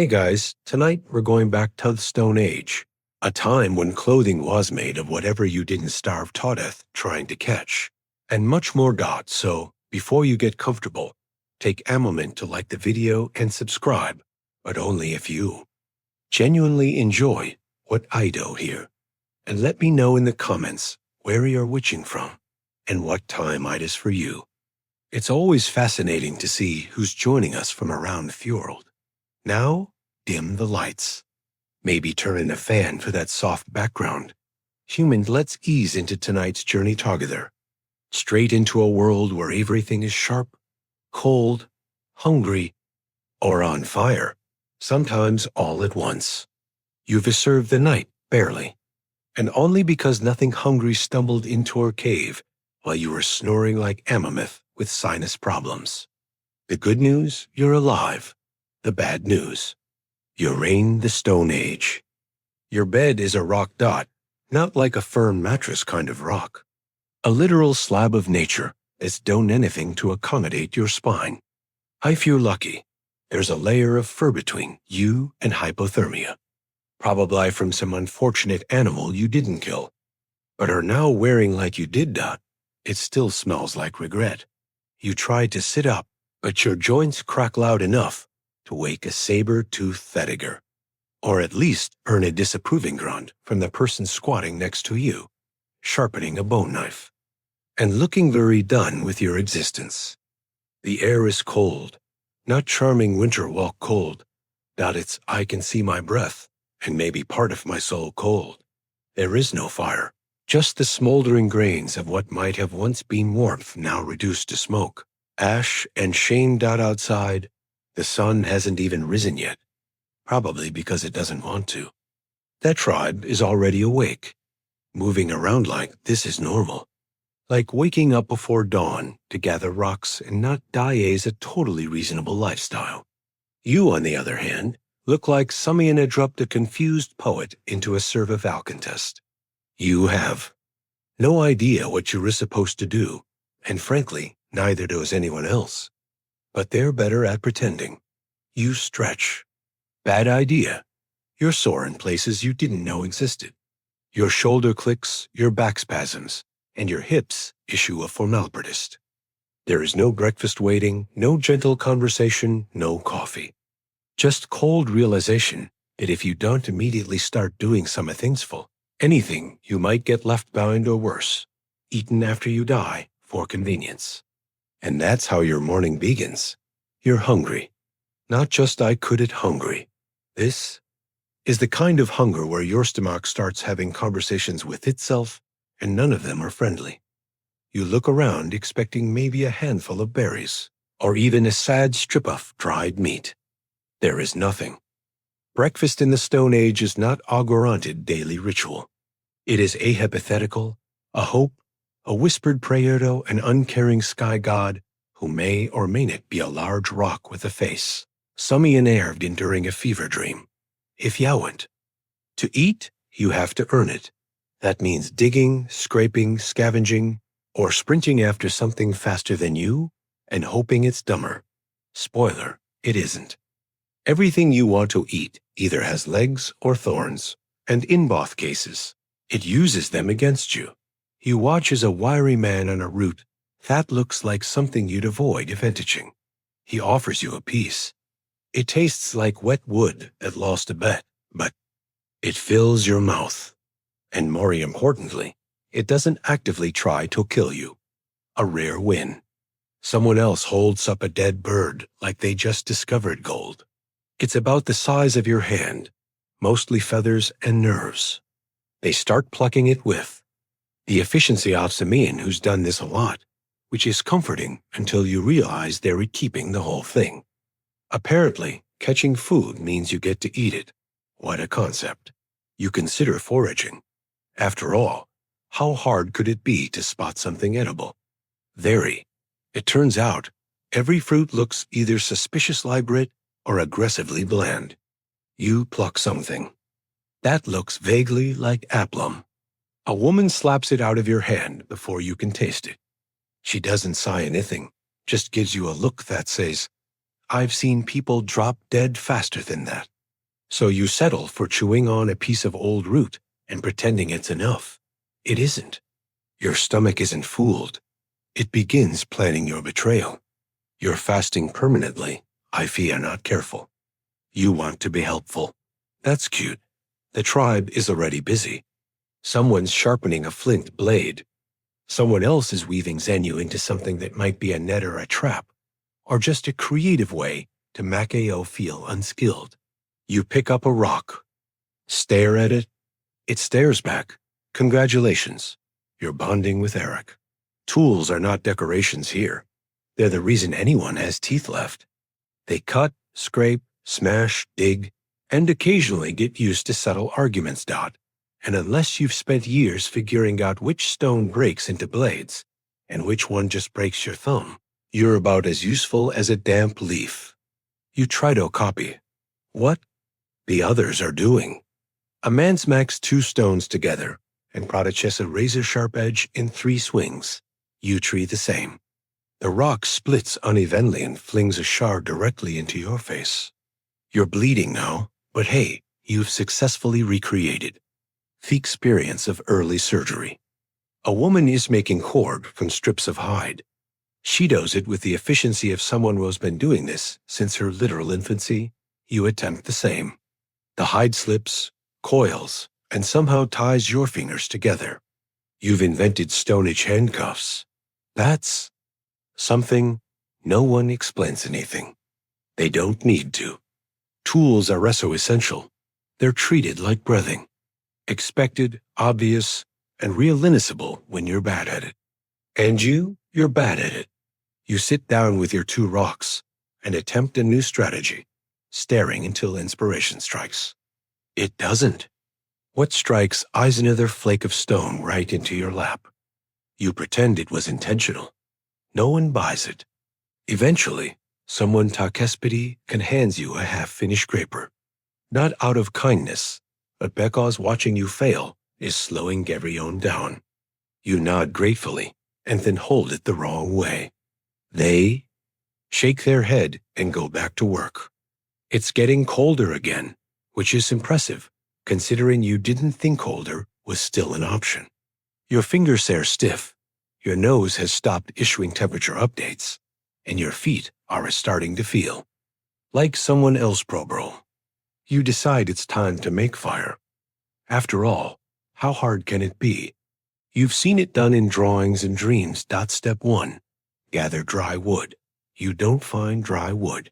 Hey guys, tonight we're going back to the Stone Age, a time when clothing was made of whatever you didn't starve to death trying to catch, and much more got. So, before you get comfortable, take a moment to like the video and subscribe, but only if you genuinely enjoy what I do here. And let me know in the comments where you're watching from and what time it is for you. It's always fascinating to see who's joining us from around the world. Now, dim the lights. Maybe turn in a fan for that soft background. Humans, let's ease into tonight's journey together. Straight into a world where everything is sharp, cold, hungry, or on fire. Sometimes all at once. You've served the night, barely. And only because nothing hungry stumbled into our cave while you were snoring like a mammoth with sinus problems. The good news, you're alive. The bad news, you're in the Stone Age. Your bed is a rock dot, not like a firm mattress kind of rock. A literal slab of nature that's done anything to accommodate your spine. I feel lucky. There's a layer of fur between you and hypothermia. Probably from some unfortunate animal you didn't kill, but are now wearing like you did that. It still smells like regret. You tried to sit up, but your joints crack loud enough to wake a saber-toothed Thediger, or at least earn a disapproving grunt from the person squatting next to you, sharpening a bone knife, and looking very done with your existence. The air is cold, not charming winter walk cold, that it's I can see my breath, and maybe part of my soul cold. There is no fire, just the smoldering grains of what might have once been warmth now reduced to smoke, ash and shame. Outside, the sun hasn't even risen yet, probably because it doesn't want to. That tribe is already awake. Moving around like this is normal. Like waking up before dawn to gather rocks and not die is a totally reasonable lifestyle. You, on the other hand, look like someone had dropped a confused poet into a survival contest. You have no idea what you were supposed to do, and frankly, neither does anyone else. But they're better at pretending. You stretch. Bad idea. You're sore in places you didn't know existed. Your shoulder clicks, your back spasms, and your hips issue a formalpardist. There is no breakfast waiting, no gentle conversation, no coffee. Just cold realization that if you don't immediately start doing some thingsful, anything, you might get left behind or worse, eaten after you die for convenience. And that's how your morning begins. You're hungry. Not just I could it hungry. This is the kind of hunger where your stomach starts having conversations with itself, and none of them are friendly. You look around expecting maybe a handful of berries, or even a sad strip of dried meat. There is nothing. Breakfast in the Stone Age is not a granted daily ritual. It is a hypothetical, a hope, a whispered prayer to an uncaring sky god who may or may not be a large rock with a face, some nerved enduring a fever dream. If you want to eat, you have to earn it. That means digging, scraping, scavenging, or sprinting after something faster than you and hoping it's dumber. Spoiler, it isn't. Everything you want to eat either has legs or thorns, and in both cases, it uses them against you. You watch as a wiry man on a route that looks like something you'd avoid if entering. He offers you a piece. It tastes like wet wood that lost a bet, but it fills your mouth. And more importantly, it doesn't actively try to kill you. A rare win. Someone else holds up a dead bird like they just discovered gold. It's about the size of your hand, mostly feathers and nerves. They start plucking it with the efficiency of the man who's done this a lot, which is comforting until you realize they're keeping the whole thing. Apparently, catching food means you get to eat it. What a concept. You consider foraging. After all, how hard could it be to spot something edible? Very. It turns out, every fruit looks either suspiciously grit or aggressively bland. You pluck something. That looks vaguely like aplum. A woman slaps it out of your hand before you can taste it. She doesn't say anything, just gives you a look that says, I've seen people drop dead faster than that. So you settle for chewing on a piece of old root and pretending it's enough. It isn't. Your stomach isn't fooled. It begins planning your betrayal. You're fasting permanently, if you're not careful. You want to be helpful. That's cute. The tribe is already busy. Someone's sharpening a flint blade. Someone else is weaving Zenu into something that might be a net or a trap, or just a creative way to make AO feel unskilled. You pick up a rock, stare at it. It stares back. Congratulations. You're bonding with Eric. Tools are not decorations here. They're the reason anyone has teeth left. They cut, scrape, smash, dig, and occasionally get used to subtle arguments. And unless you've spent years figuring out which stone breaks into blades and which one just breaks your thumb, you're about as useful as a damp leaf. You try to copy what the others are doing. A man smacks two stones together and prodigies a razor-sharp edge in 3 swings. You treat the same. The rock splits unevenly and flings a shard directly into your face. You're bleeding now, but hey, you've successfully recreated the experience of early surgery. A woman is making cord from strips of hide. She does it with the efficiency of someone who has been doing this since her literal infancy. You attempt the same. The hide slips, coils, and somehow ties your fingers together. You've invented Stone Age handcuffs. That's something. No one explains anything. They don't need to. Tools are so essential. They're treated like breathing. Expected, obvious, and realizable when you're bad at it. And you're bad at it. You sit down with your 2 rocks and attempt a new strategy, staring until inspiration strikes. It doesn't. What strikes is another flake of stone right into your lap. You pretend it was intentional. No one buys it. Eventually, someone Takespiti can hands you a half-finished scraper. Not out of kindness, but because watching you fail is slowing Gabrione down. You nod gratefully and then hold it the wrong way. They shake their head and go back to work. It's getting colder again, which is impressive, considering you didn't think colder was still an option. Your fingers are stiff, your nose has stopped issuing temperature updates, and your feet are starting to feel like someone else bro. You decide it's time to make fire. After all, how hard can it be? You've seen it done in drawings and dreams. Step 1. Gather dry wood. You don't find dry wood.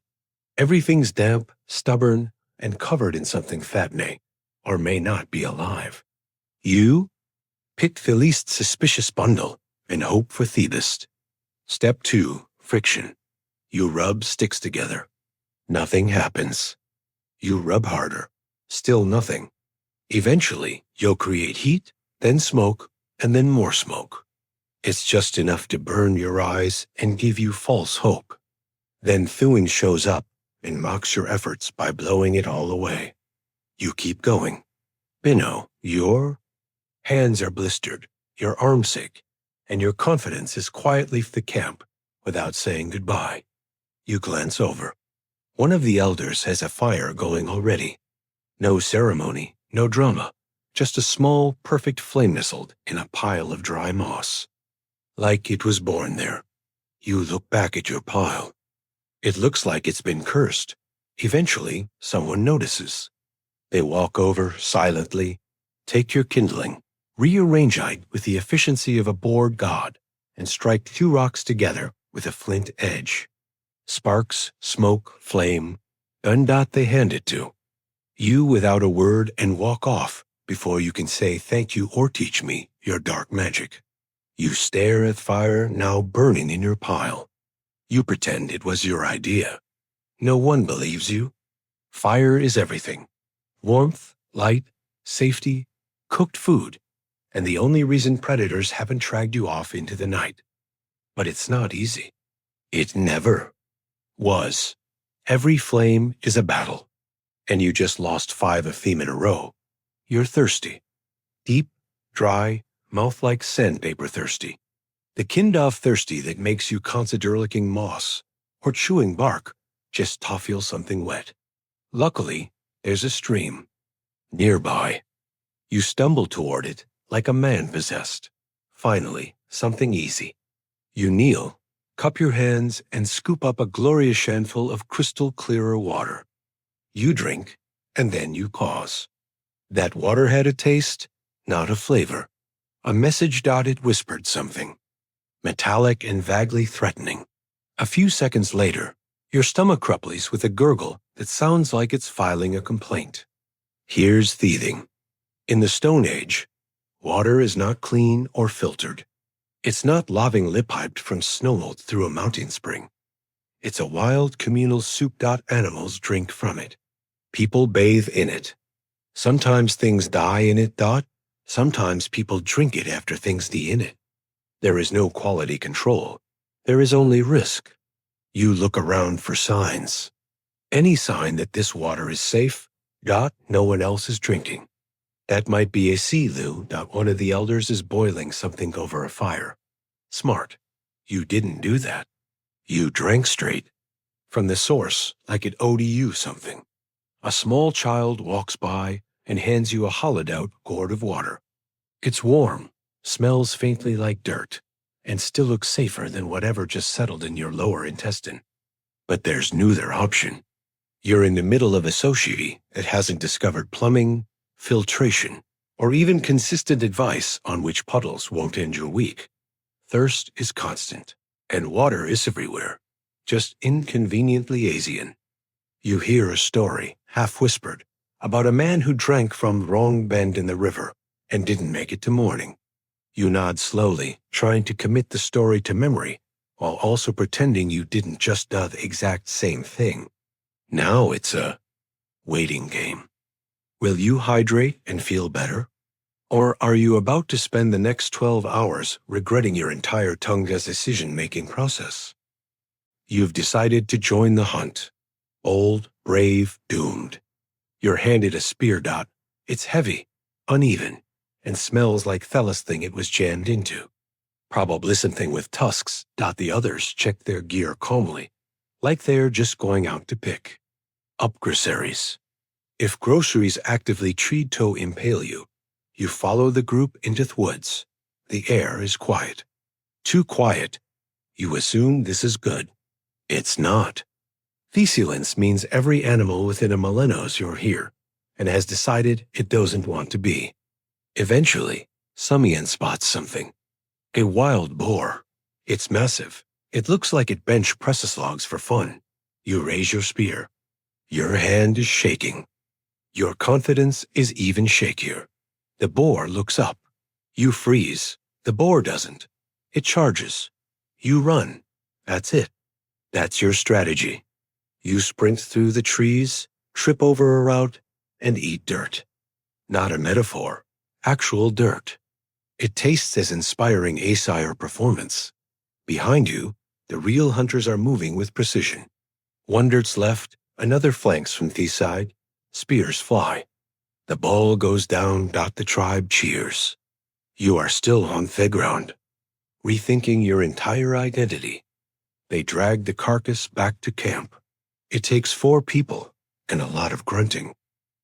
Everything's damp, stubborn, and covered in something that may or may not be alive. You pick the least suspicious bundle and hope for the best. Step 2. Friction. You rub sticks together. Nothing happens. You rub harder. Still nothing. Eventually, you'll create heat, then smoke, and then more smoke. It's just enough to burn your eyes and give you false hope. Then Thuin shows up and mocks your efforts by blowing it all away. You keep going. Bino, your hands are blistered, your arms sick, and your confidence is quietly the camp without saying goodbye. You glance over. One of the elders has a fire going already. No ceremony, no drama, just a small, perfect flame nestled in a pile of dry moss. Like it was born there. You look back at your pile. It looks like it's been cursed. Eventually, someone notices. They walk over silently, take your kindling, rearrange it with the efficiency of a bored god, and strike 2 rocks together with a flint edge. Sparks, smoke, flame, and they hand it to you without a word and walk off before you can say thank you or teach me your dark magic. You stare at fire now burning in your pile. You pretend it was your idea. No one believes you. Fire is everything. Warmth, light, safety, cooked food, and the only reason predators haven't dragged you off into the night. But it's not easy. It never was. Every flame is a battle, and you just lost 5 of them in a row. You're thirsty. Deep, dry, mouth like sandpaper thirsty. The kind of thirsty that makes you consider licking moss or chewing bark just to feel something wet. Luckily, there's a stream nearby. You stumble toward it like a man possessed. Finally, something easy. You kneel, cup your hands, and scoop up a glorious handful of crystal clearer water. You drink, and then you pause. That water had a taste, not a flavor. A message dotted whispered something, metallic and vaguely threatening. A few seconds later, your stomach crumbles with a gurgle that sounds like it's filing a complaint. Here's thieving. In the Stone Age, water is not clean or filtered. It's not lovingly piped from snow through a mountain spring. It's a wild communal soup. Animals drink from it. People bathe in it. Sometimes things die in it. Sometimes people drink it after things die in it. There is no quality control. There is only risk. You look around for signs. Any sign that this water is safe. No one else is drinking. That might be a sea loo. One of the elders is boiling something over a fire. Smart. You didn't do that. You drank straight from the source like it owed you something. A small child walks by and hands you a hollowed-out gourd of water. It's warm, smells faintly like dirt, and still looks safer than whatever just settled in your lower intestine. But there's neither option. You're in the middle of a society that hasn't discovered plumbing, filtration, or even consistent advice on which puddles won't end your week. Thirst is constant, and water is everywhere, just inconveniently Asian. You hear a story, half-whispered, about a man who drank from the wrong bend in the river and didn't make it to morning. You nod slowly, trying to commit the story to memory, while also pretending you didn't just do the exact same thing. Now it's a waiting game. Will you hydrate and feel better? Or are you about to spend the next 12 hours regretting your entire tongue's decision-making process? You've decided to join the hunt. Bold, brave, doomed. You're handed a spear. It's heavy, uneven, and smells like Thella's thing it was jammed into. Probably something with tusks. The others check their gear calmly, like they're just going out to pick up groceries. If groceries actively treat to impale you, you follow the group into the woods. The air is quiet. Too quiet. You assume this is good. It's not. Feculence means every animal within a millennium you're here, and has decided it doesn't want to be. Eventually, Sumian spots something. A wild boar. It's massive. It looks like it bench presses logs for fun. You raise your spear. Your hand is shaking. Your confidence is even shakier. The boar looks up. You freeze. The boar doesn't. It charges. You run. That's it. That's your strategy. You sprint through the trees, trip over a route, and eat dirt. Not a metaphor. Actual dirt. It tastes as inspiring Aesir performance. Behind you, the real hunters are moving with precision. One dirt's left, another flanks from the side. Spears fly. The ball goes down. The tribe cheers. You are still on the ground, rethinking your entire identity. They drag the carcass back to camp. It takes 4 people and a lot of grunting.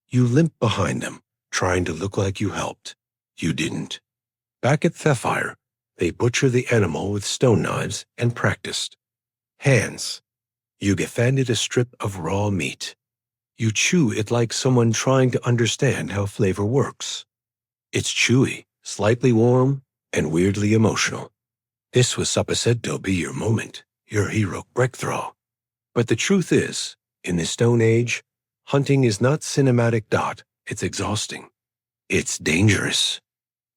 You limp behind them, trying to look like you helped. You didn't. Back at Thefire, they butcher the animal with stone knives and practiced. Hands. You get handed a strip of raw meat. You chew it like someone trying to understand how flavor works. It's chewy, slightly warm, and weirdly emotional. This was supposed to be your moment, your hero breakthrough. But the truth is, in the Stone Age, hunting is not cinematic. It's exhausting. It's dangerous.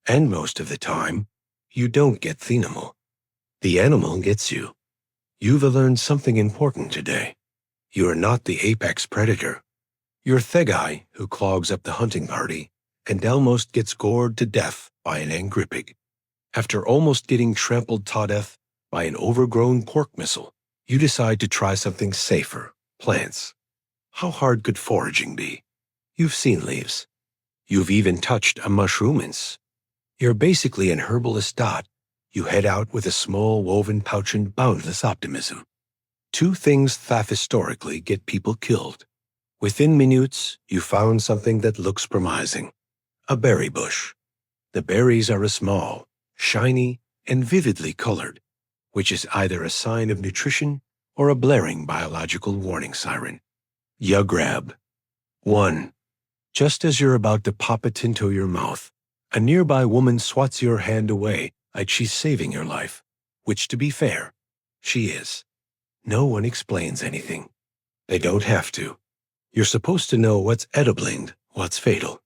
And most of the time, you don't get the animal. The animal gets you. You've learned something important today. You are not the apex predator. You're the guy who clogs up the hunting party and almost gets gored to death by an angry pig. After almost getting trampled to death by an overgrown pork missile, you decide to try something safer, plants. How hard could foraging be? You've seen leaves. You've even touched a mushroomins. You're basically an herbalist. You head out with a small woven pouch and boundless optimism. Two things that historically get people killed. Within minutes, you found something that looks promising. A berry bush. The berries are small, shiny, and vividly colored, which is either a sign of nutrition or a blaring biological warning siren. Ya grab. 1. Just as you're about to pop it into your mouth, a nearby woman swats your hand away like she's saving your life, which, to be fair, she is. No one explains anything. They don't have to. You're supposed to know what's edible and what's fatal.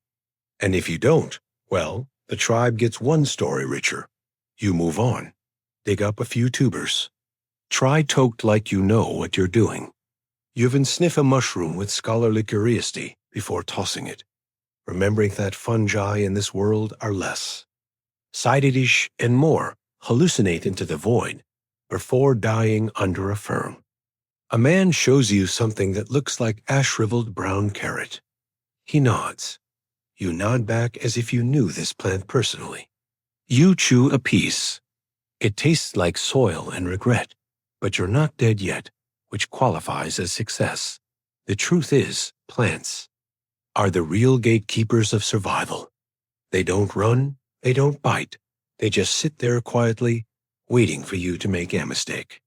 And if you don't, well, the tribe gets one story richer. You move on. Dig up a few tubers. Try toke like you know what you're doing. You even sniff a mushroom with scholarly curiosity before tossing it, remembering that fungi in this world are less. Sidedish and more hallucinate into the void before dying under a fern. A man shows you something that looks like a shriveled brown carrot. He nods. You nod back as if you knew this plant personally. You chew a piece. It tastes like soil and regret, but you're not dead yet, which qualifies as success. The truth is, plants are the real gatekeepers of survival. They don't run, they don't bite, they just sit there quietly, waiting for you to make a mistake.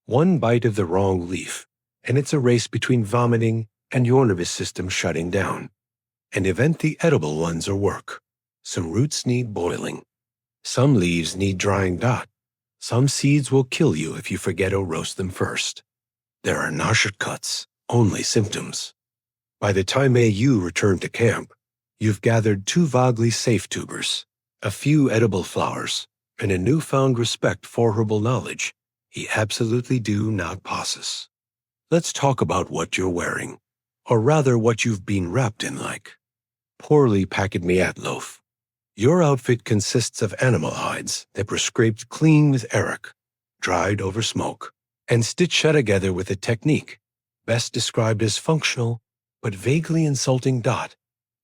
One bite of the wrong leaf, and it's a race between vomiting and your nervous system shutting down. And even the edible ones are work. Some roots need boiling. Some leaves need drying. Some seeds will kill you if you forget to roast them first. There are no shortcuts, only symptoms. By the time you return to camp, you've gathered 2 vaguely safe tubers, a few edible flowers, and a newfound respect for herbal knowledge he absolutely do not possess. Let's talk about what you're wearing, or rather what you've been wrapped in like. Poorly packed meatloaf. Your outfit consists of animal hides that were scraped clean with arak, dried over smoke, and stitched together with a technique best described as functional but vaguely insulting.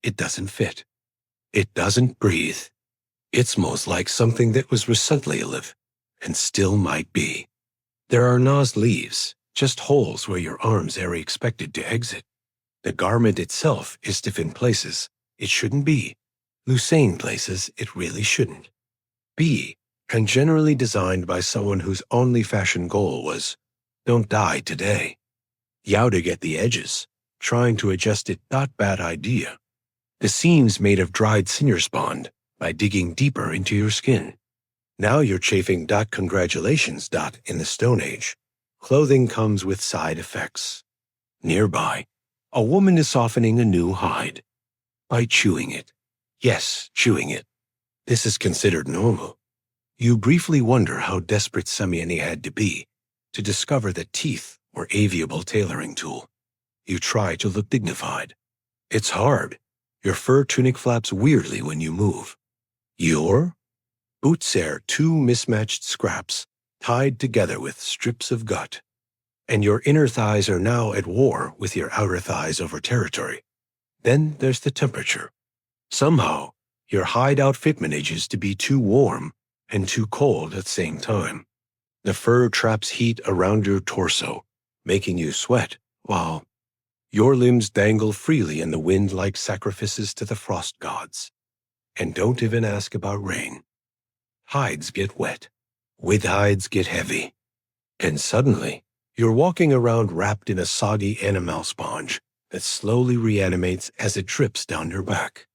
It doesn't fit. It doesn't breathe. It smells like something that was recently alive and still might be. There are no leaves, just holes where your arms are expected to exit. The garment itself is stiff in places it shouldn't be, loose in places it really shouldn't be, and generally designed by someone whose only fashion goal was, don't die today. Yow to get the edges, trying to adjust it. Bad idea. The seams made of dried singer spawned by digging deeper into your skin. Now you're chafing. Congratulations. In the Stone Age, clothing comes with side effects. Nearby, a woman is softening a new hide by chewing it. Yes, chewing it. This is considered normal. You briefly wonder how desperate Samiani had to be to discover that teeth were a viable tailoring tool. You try to look dignified. It's hard. Your fur tunic flaps weirdly when you move. Your boots are 2 mismatched scraps tied together with strips of gut. And your inner thighs are now at war with your outer thighs over territory. Then there's the temperature. Somehow, your hide outfit manages to be too warm and too cold at the same time. The fur traps heat around your torso, making you sweat, while your limbs dangle freely in the wind like sacrifices to the frost gods. And don't even ask about rain. Hides get wet. With hides get heavy. And suddenly, you're walking around wrapped in a soggy animal sponge that slowly reanimates as it drips down your back.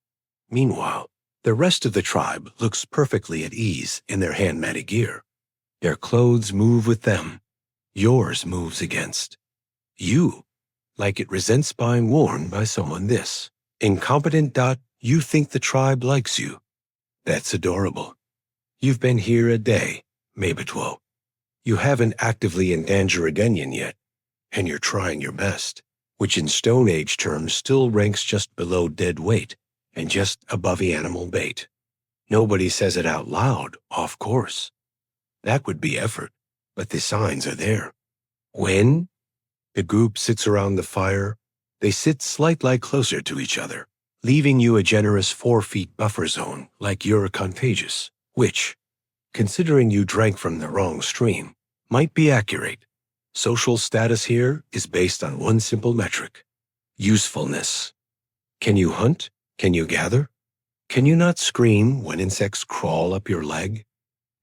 Meanwhile, the rest of the tribe looks perfectly at ease in their hand-made gear. Their clothes move with them. Yours moves against. You, like it resents being worn by someone this incompetent. You think the tribe likes you. That's adorable. You've been here a day, maybe 12. You haven't actively endangered anyone yet, and you're trying your best, which in Stone Age terms still ranks just below dead weight and just above the animal bait. Nobody says it out loud, of course. That would be effort, but the signs are there. When the group sits around the fire, they sit slightly closer to each other, leaving you a generous 4 feet buffer zone like you're contagious, which, considering you drank from the wrong stream, might be accurate. Social status here is based on one simple metric: usefulness. Can you hunt? Can you gather? Can you not scream when insects crawl up your leg?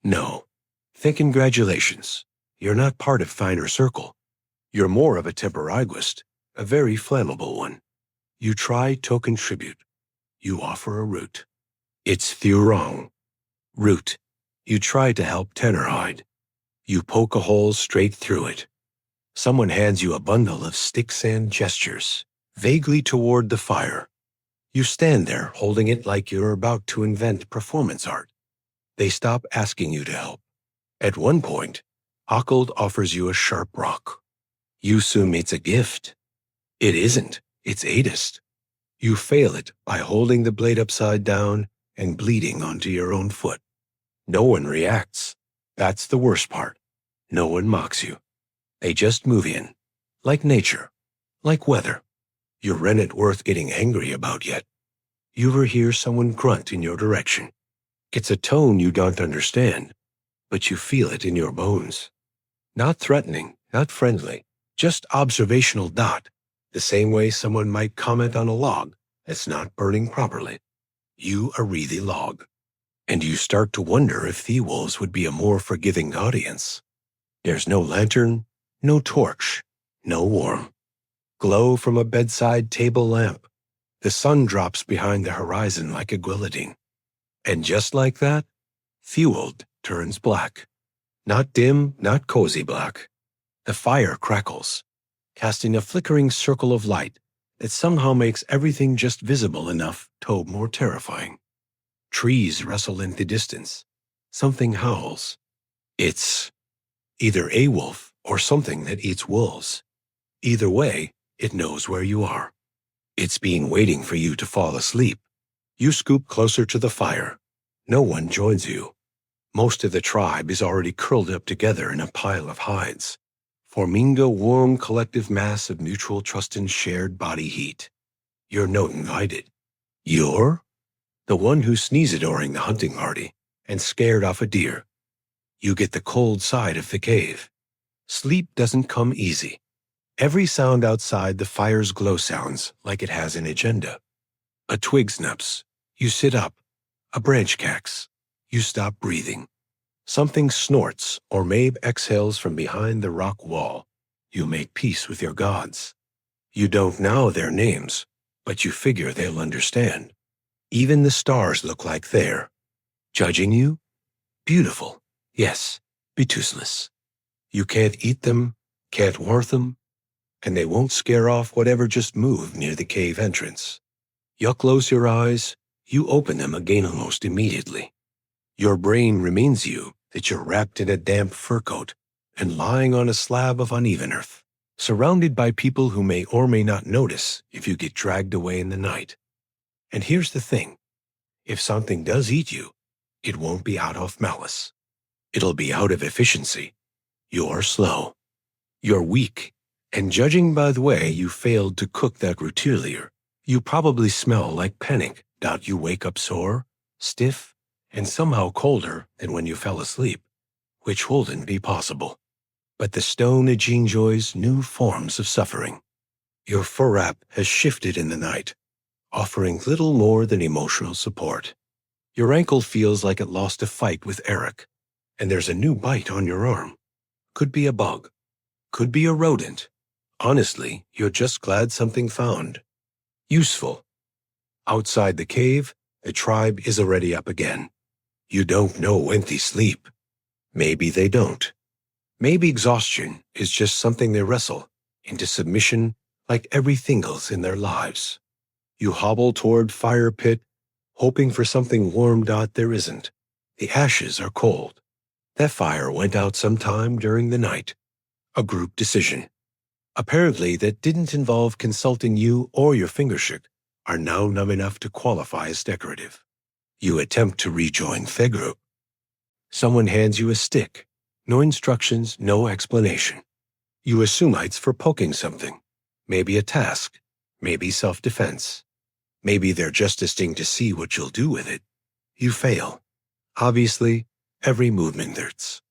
No. Think congratulations. You're not part of finer circle. You're more of a temporiguist, a very flammable one. You try to contribute. You offer a root. It's wrong. Root. You try to help tenderhide. You poke a hole straight through it. Someone hands you a bundle of stick sand gestures, vaguely toward the fire. You stand there holding it like you're about to invent performance art. They stop asking you to help. At one point, Occult offers you a sharp rock. You assume it's a gift. It isn't. It's aidist. You fail it by holding the blade upside down and bleeding onto your own foot. No one reacts. That's the worst part. No one mocks you. They just move in. Like nature. Like weather. You rennet worth getting angry about yet. You ever hear someone grunt in your direction? It's a tone you don't understand, but you feel it in your bones. Not threatening, not friendly, just observational dot, the same way someone might comment on a log that's not burning properly. You are really log. And you start to wonder if the wolves would be a more forgiving audience. There's no lantern, no torch, no warm. Glow from a bedside table lamp. The sun drops behind the horizon like a guillotine. And just like that, fueled turns black. Not dim, not cozy black. The fire crackles, casting a flickering circle of light that somehow makes everything just visible enough to more terrifying. Trees wrestle in the distance. Something howls. It's either a wolf or something that eats wolves. Either way, it knows where you are. It's been waiting for you to fall asleep. You scoop closer to the fire. No one joins you. Most of the tribe is already curled up together in a pile of hides, forming a warm collective mass of mutual trust and shared body heat. You're not invited. You're the one who sneezed during the hunting party and scared off a deer. You get the cold side of the cave. Sleep doesn't come easy. Every sound outside the fire's glow sounds like it has an agenda. A twig snaps. You sit up. A branch cracks. You stop breathing. Something snorts or maybe exhales from behind the rock wall. You make peace with your gods. You don't know their names, but you figure they'll understand. Even the stars look like they're judging you. Beautiful. Yes, be toothless. You can't eat them, can't warm them, and they won't scare off whatever just moved near the cave entrance. You close your eyes, you open them again almost immediately. Your brain reminds you that you're wrapped in a damp fur coat and lying on a slab of uneven earth, surrounded by people who may or may not notice if you get dragged away in the night. And here's the thing. If something does eat you, it won't be out of malice. It'll be out of efficiency. You're slow. You're weak. And judging by the way you failed to cook that root earlier, you probably smell like panic. Doubt you wake up sore, stiff, and somehow colder than when you fell asleep, which wouldn't be possible. But the stone edge enjoys new forms of suffering. Your fur wrap has shifted in the night, offering little more than emotional support. Your ankle feels like it lost a fight with Eric, and there's a new bite on your arm. Could be a bug. Could be a rodent. Honestly, you're just glad something found. Useful. Outside the cave, the tribe is already up again. You don't know when they sleep. Maybe they don't. Maybe exhaustion is just something they wrestle into submission like everything else in their lives. You hobble toward fire pit, hoping for something warm. There isn't. The ashes are cold. That fire went out sometime during the night. A group decision. Apparently that didn't involve consulting you or your fingerstick, are now numb enough to qualify as decorative. You attempt to rejoin the group. Someone hands you a stick. No instructions, no explanation. You assume it's for poking something. Maybe a task. Maybe self-defense. Maybe they're just testing to see what you'll do with it. You fail. Obviously, every movement hurts.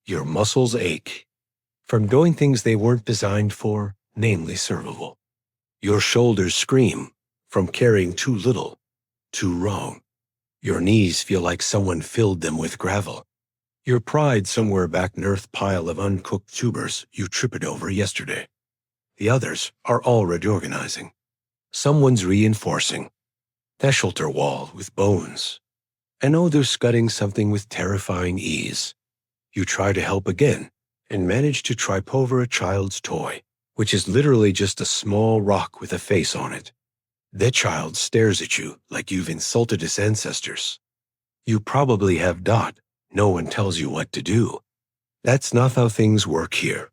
Your muscles ache. from doing things they weren't designed for, namely servable. Your shoulders scream from carrying too little, too wrong. Your knees feel like someone filled them with gravel. Your pride somewhere back in earth pile of uncooked tubers you tripped over yesterday. The others are already organizing. Someone's reinforcing. The shelter wall with bones. And others scudding something with terrifying ease. You try to help again and manage to trip over a child's toy, which is literally just a small rock with a face on it. That child stares at you like you've insulted his ancestors. You probably have dot. No one tells you what to do. That's not how things work here.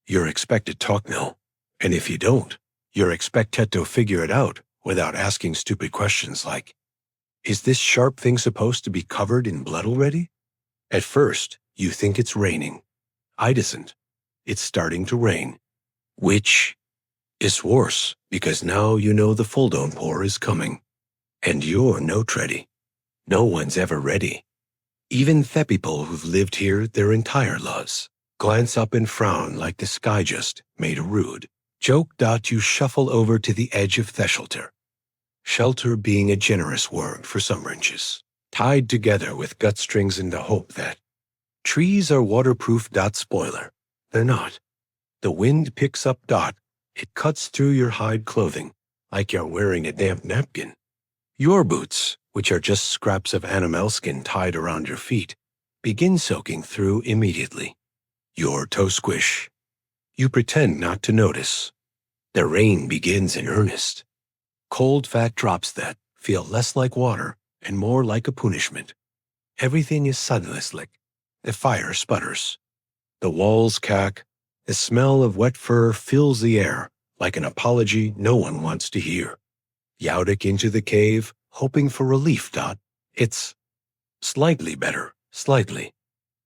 You're expected to talk now, and if you don't, you're expected to figure it out without asking stupid questions like, is this sharp thing supposed to be covered in blood already? At first, you think it's raining. It isn't. It's starting to rain. Which is worse, because now you know the full downpour is coming. And you're not ready. No one's ever ready. Even the people who've lived here their entire lives glance up and frown like the sky just made a rude joke. You shuffle over to the edge of the shelter. Shelter being a generous word for some wrenches, tied together with gut strings in the hope that trees are waterproof. Spoiler, they're not. The wind picks up. It cuts through your hide clothing like you're wearing a damp napkin. Your boots, which are just scraps of animal skin tied around your feet, begin soaking through immediately. Your toe squish. You pretend not to notice. The rain begins in earnest. Cold fat drops that feel less like water and more like a punishment. Everything is suddenly slick. The fire sputters. The walls crack. The smell of wet fur fills the air like an apology no one wants to hear. Yowdick into the cave, hoping for relief. It's slightly better, slightly.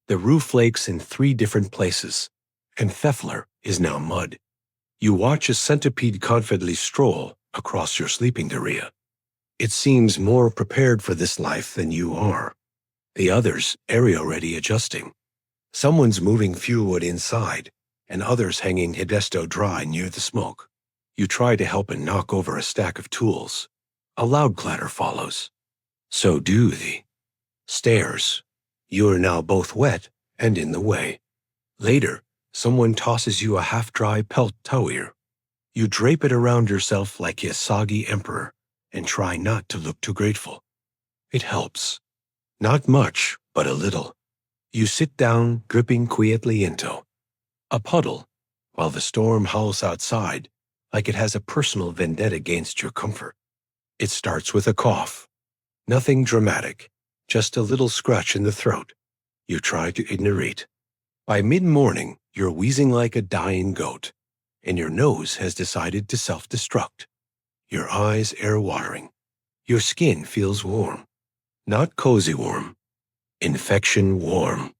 The roof flakes in 3 different places, and Thefler is now mud. You watch a centipede confidently stroll across your sleeping area. It seems more prepared for this life than you are. The others are already adjusting. Someone's moving fuel wood inside, and others hanging Hidesto dry near the smoke. You try to help and knock over a stack of tools. A loud clatter follows. So do the stairs. You are now both wet and in the way. Later, someone tosses you a half-dry pelt towel. You drape it around yourself like a soggy emperor and try not to look too grateful. It helps. Not much, but a little. You sit down, dripping quietly into a puddle, while the storm howls outside like it has a personal vendetta against your comfort. It starts with a cough. Nothing dramatic, just a little scratch in the throat. You try to ignore it. By mid-morning, you're wheezing like a dying goat, and your nose has decided to self-destruct. Your eyes are watering. Your skin feels warm. Not cozy warm. Infection warm.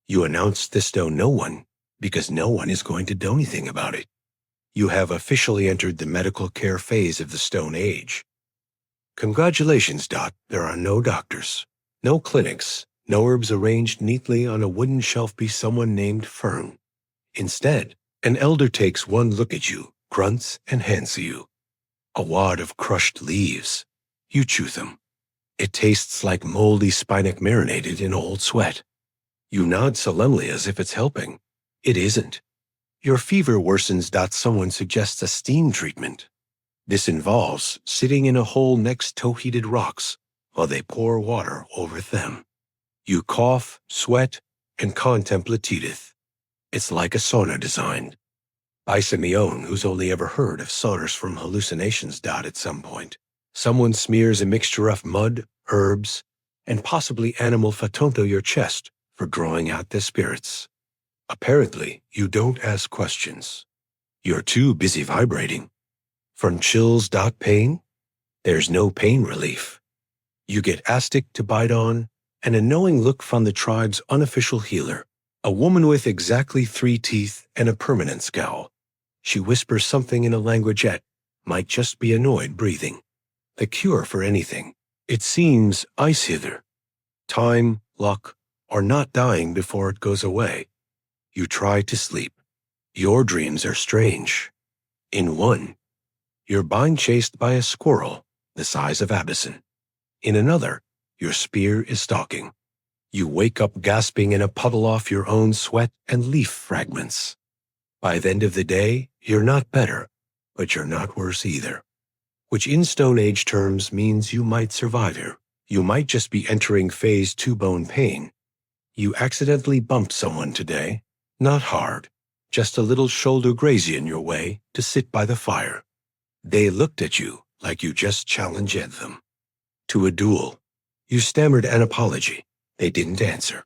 You announce this to no one, because no one is going to do anything about it. You have officially entered the medical care phase of the Stone Age. Congratulations, Doc. There are no doctors, no clinics, no herbs arranged neatly on a wooden shelf by someone named Fern. Instead, an elder takes one look at you, grunts, and hands you a wad of crushed leaves. You chew them. It tastes like moldy spinach marinated in old sweat. You nod solemnly as if it's helping. It isn't. Your fever worsens. Someone suggests a steam treatment. This involves sitting in a hole next to heated rocks while they pour water over them. You cough, sweat, and contemplate it. It's like a sauna designed by Simeon, who's only ever heard of saunas from hallucinations. At some point, someone smears a mixture of mud, herbs, and possibly animal fat onto your chest for drawing out the spirits. Apparently, you don't ask questions. You're too busy vibrating. From chills. Pain? There's no pain relief. You get Astic to bite on, and a knowing look from the tribe's unofficial healer, a woman with exactly 3 teeth and a permanent scowl. She whispers something in a language that might just be annoyed breathing. The cure for anything. It seems ice hither. Time, luck, or not dying before it goes away. You try to sleep. Your dreams are strange. In one, you're being chased by a squirrel the size of Abyssin. In another, your spear is stalking. You wake up gasping in a puddle off your own sweat and leaf fragments. By the end of the day, you're not better, but you're not worse either. Which in Stone Age terms means you might survive here. You might just be entering phase 2 bone pain. You accidentally bumped someone today, not hard, just a little shoulder graze in your way to sit by the fire. They looked at you like you just challenged them to a duel. You stammered an apology. They didn't answer.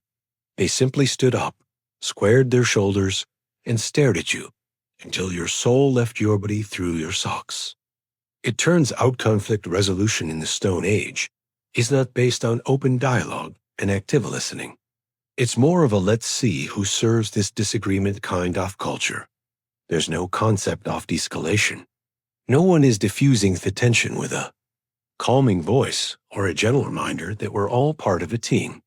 They simply stood up, squared their shoulders, and stared at you until your soul left your body through your socks. It turns out conflict resolution in the Stone Age is not based on open dialogue and active listening. It's more of a let's see who serves this disagreement kind of culture. There's no concept of de-escalation. No one is diffusing the tension with a calming voice or a gentle reminder that we're all part of a team.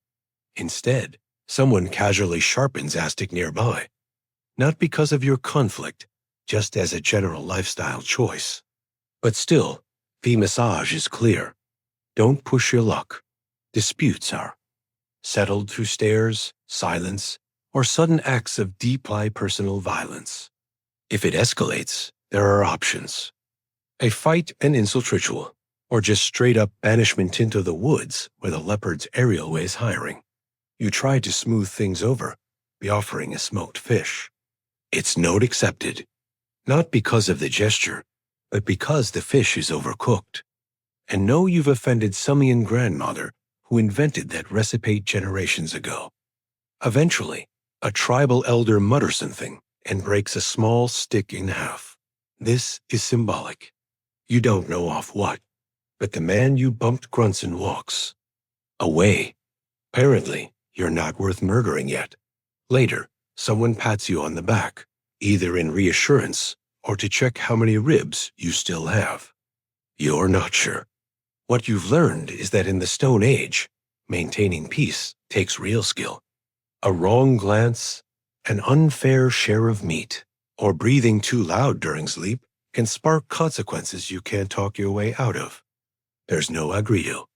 Instead, someone casually sharpens a stick nearby, not because of your conflict, just as a general lifestyle choice. But still, the message is clear. Don't push your luck. Disputes are settled through stares, silence, or sudden acts of deep personal violence. If it escalates, there are options. A fight and insult ritual, or just straight-up banishment into the woods where the leopard's aerial weighs hiring. You try to smooth things over by offering a smoked fish. It's note accepted, not because of the gesture, but because the fish is overcooked. And know you've offended Sumerian grandmother who invented that recipe generations ago. Eventually, a tribal elder mutters something and breaks a small stick in half. This is symbolic. You don't know off what, but the man you bumped grunts and walks away. Apparently, you're not worth murdering yet. Later, someone pats you on the back, either in reassurance or to check how many ribs you still have. You're not sure. What you've learned is that in the Stone Age, maintaining peace takes real skill. A wrong glance, an unfair share of meat, or breathing too loud during sleep can spark consequences you can't talk your way out of. There's no agree to.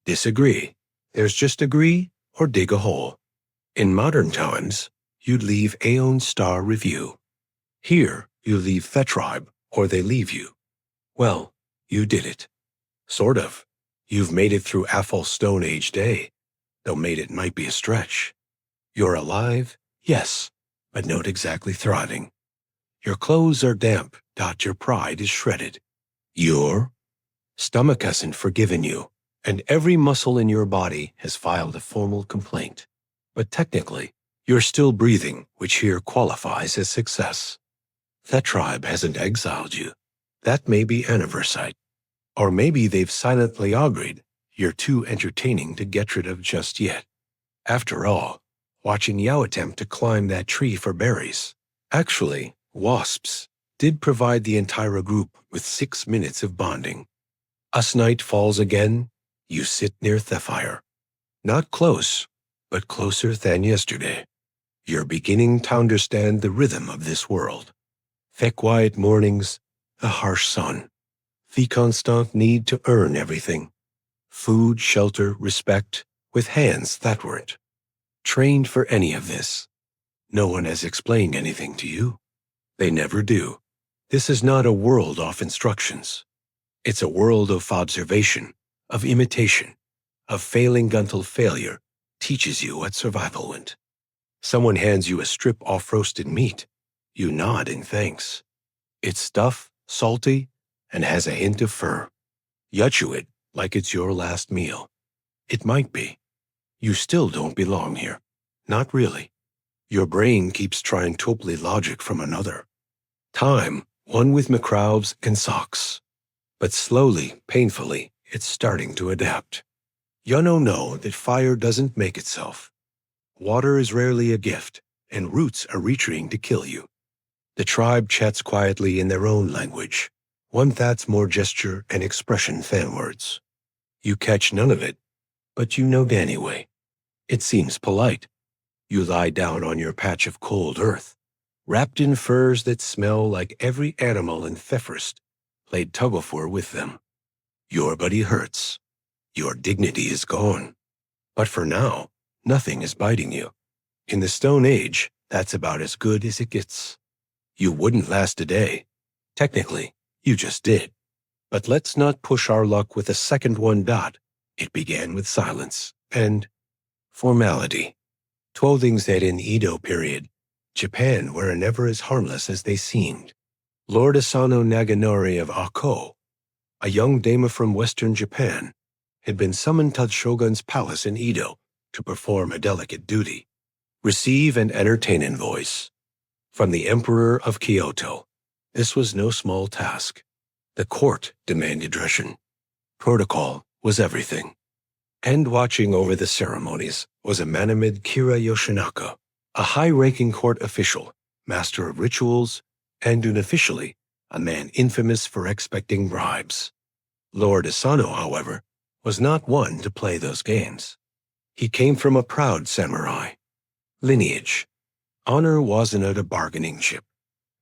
Disagree. There's just agree or dig a hole. In modern times, you'd leave Aeon Star Review. Here, you leave the tribe, or they leave you. Well, you did it. Sort of. You've made it through Athol Stone Age Day, though made it might be a stretch. You're alive, yes, but not exactly thriving. Your clothes are damp, your pride is shredded. Your stomach hasn't forgiven you, and every muscle in your body has filed a formal complaint. But technically, you're still breathing, which here qualifies as success. That tribe hasn't exiled you. That may be an oversight. Or maybe they've silently agreed you're too entertaining to get rid of just yet. After all, watching Yao attempt to climb that tree for berries. Actually, wasps did provide the entire group with 6 minutes of bonding. As night falls again, you sit near the fire. Not close, but closer than yesterday. You're beginning to understand the rhythm of this world. The quiet mornings, the harsh sun, the constant need to earn everything. Food, shelter, respect, with hands that weren't trained for any of this. No one has explained anything to you. They never do. This is not a world of instructions. It's a world of observation, of imitation, of failing until failure teaches you what survival went. Someone hands you a strip of roasted meat. You nod in thanks. It's tough, salty, and has a hint of fur. You chew it like it's your last meal. It might be. You still don't belong here. Not really. Your brain keeps trying to apply logic from another. Time, one with macrobes and socks. But slowly, painfully, it's starting to adapt. You know that fire doesn't make itself. Water is rarely a gift, and roots are retreating to kill you. The tribe chats quietly in their own language, one that's more gesture and expression than words. You catch none of it, but you know anyway. It seems polite. You lie down on your patch of cold earth. wrapped in furs that smell like every animal in Thefrest, played tug-of-war with them. Your body hurts. Your dignity is gone. But for now, nothing is biting you. In the Stone Age, that's about as good as it gets. You wouldn't last a day. Technically, you just did. But let's not push our luck with a second one. It began with silence and formality. Clothings that in Edo period, Japan were never as harmless as they seemed. Lord Asano Naganori of Ako, a young dame from western Japan, had been summoned to the shogun's palace in Edo to perform a delicate duty. Receive and entertain envoys from the Emperor of Kyoto. This was no small task. The court demanded discretion. Protocol was everything. And watching over the ceremonies was a man named Kira Yoshinaka, a high-ranking court official, master of rituals, and unofficially a man infamous for expecting bribes. Lord Asano, however, was not one to play those games. He came from a proud samurai lineage. Honor wasn't at a bargaining chip,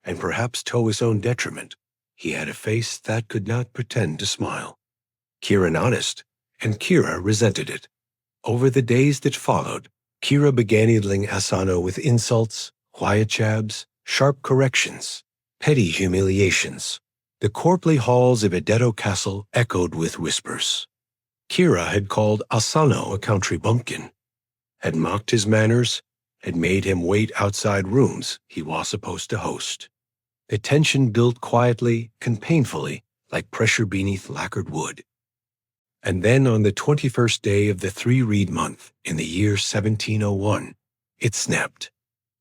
and perhaps to his own detriment, he had a face that could not pretend to smile. Kira honest, and Kira resented it. Over the days that followed, Kira began needling Asano with insults, quiet jabs, sharp corrections, petty humiliations. The courtly halls of Edeto Castle echoed with whispers. Kira had called Asano a country bumpkin, had mocked his manners, had made him wait outside rooms he was supposed to host. The tension built quietly and painfully like pressure beneath lacquered wood. And then on the 21st day of the three-reed month in the year 1701, it snapped.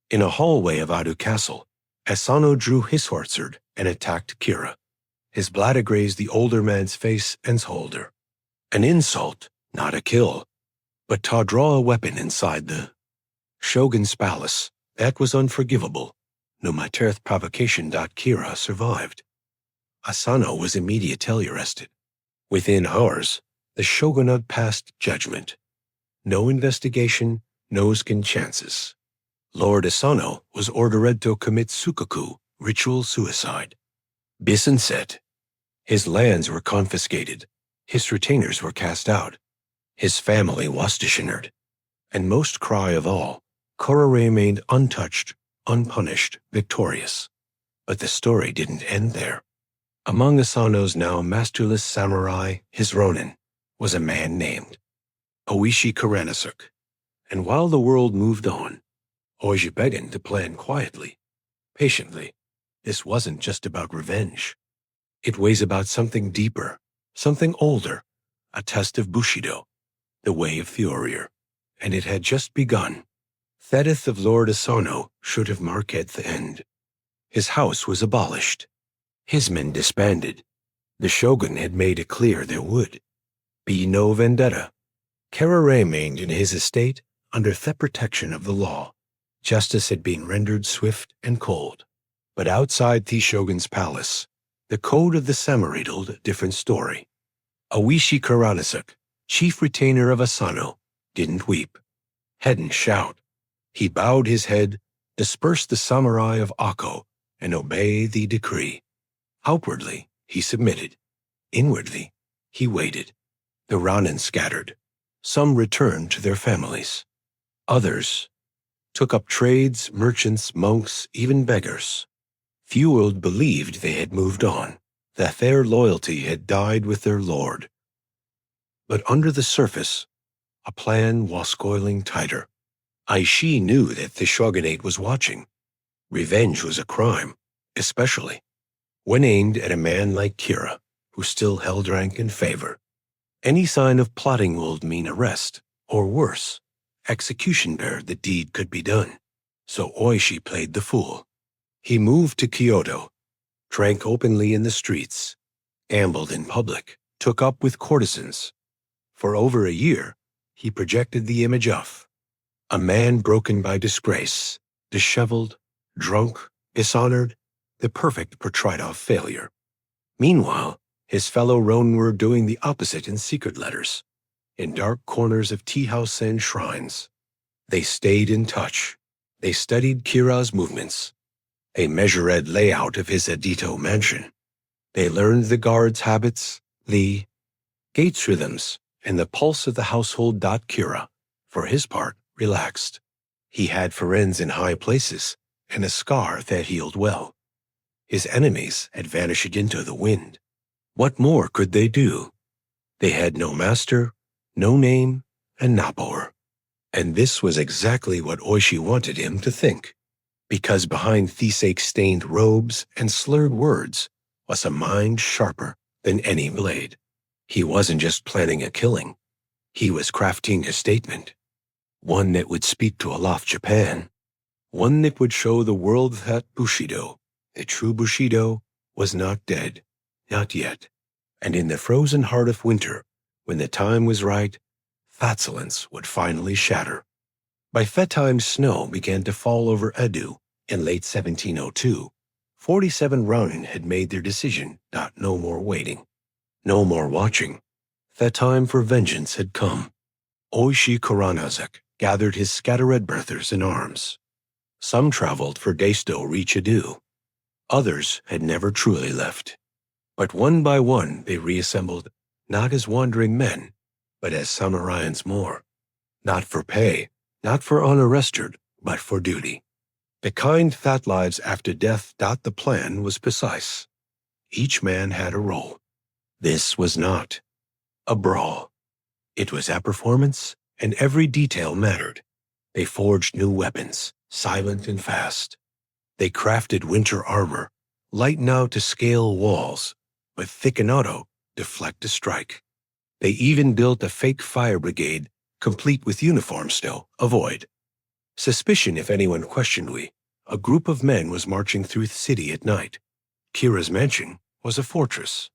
In a hallway of Ado Castle, Asano drew his sword and attacked Kira. His bladder grazed the older man's face and shoulder. An insult, not a kill, but to draw a weapon inside the Shogun's palace, that was unforgivable. No matter the provocation. Kira survived. Asano was immediately arrested. Within hours, the shogunate passed judgment. No investigation, no second chances. Lord Asano was ordered to commit sukaku, ritual suicide. Bison said. His lands were confiscated. His retainers were cast out. His family was dishonored. And most cry of all, Kora remained untouched, unpunished, victorious. But the story didn't end there. Among Asano's now masterless samurai, his ronin, was a man named Oishi Kuranosuk. And while the world moved on, Oishi began to plan quietly, patiently. This wasn't just about revenge. It was about something deeper, something older, a test of Bushido, the way of the warrior. And it had just begun. The death of Lord Asano should have marked the end. His house was abolished. His men disbanded. The shogun had made it clear there would be no vendetta. Kara remained in his estate under the protection of the law. Justice had been rendered swift and cold. But outside the shogun's palace, the code of the samurai told a different story. Oishi Kuranosuk, chief retainer of Asano, didn't weep, hadn't shout. He bowed his head, dispersed the samurai of Ako, and obeyed the decree. Outwardly, he submitted. Inwardly, he waited. The ronin scattered. Some returned to their families. Others took up trades, merchants, monks, even beggars. Few believed they had moved on, that their loyalty had died with their lord. But under the surface, a plan was coiling tighter. Aishi knew that the shogunate was watching. Revenge was a crime, especially when aimed at a man like Kira, who still held rank and favor. Any sign of plotting would mean arrest, or worse, execution ere the deed could be done. So Oishi played the fool. He moved to Kyoto, drank openly in the streets, gambled in public, took up with courtesans. For over a year, he projected the image of a man broken by disgrace, disheveled, drunk, dishonored, the perfect portrait of failure. Meanwhile, his fellow ronin were doing the opposite in secret letters, in dark corners of tea house and shrines. They stayed in touch. They studied Kira's movements. a measured layout of his Edito mansion. They learned the guards' habits, the gates rhythms, and the pulse of the household. Kira, for his part, relaxed. He had friends in high places and a scar that healed well. His enemies had vanished into the wind. What more could they do? They had no master, no name, and no power. And this was exactly what Oishi wanted him to think, because behind Thesake-stained robes and slurred words was a mind sharper than any blade. He wasn't just planning a killing. He was crafting a statement, one that would speak to Olaf Japan, one that would show the world that Bushido, the true Bushido, was not dead, not yet. And in the frozen heart of winter, when the time was right, flatulence would finally shatter. By that time, snow began to fall over Edo in late 1702. 47 Ronin had made their decision. No more waiting. No more watching. That time for vengeance had come. Oishi Koranazek gathered his scattered brothers in arms. Some traveled for Daisto reach Edo. Others had never truly left. But one by one they reassembled, not as wandering men, but as samurais more. Not for pay, not for honor rested, but for duty. The kind that lives after death. The plan was precise. Each man had a role. This was not a brawl. It was a performance, and every detail mattered. They forged new weapons, silent and fast. They crafted winter armor, light now to scale walls, but thick and auto, deflect a strike. They even built a fake fire brigade, complete with uniform still, avoid. Suspicion if anyone questioned a group of men was marching through the city at night. Kira's mansion was a fortress.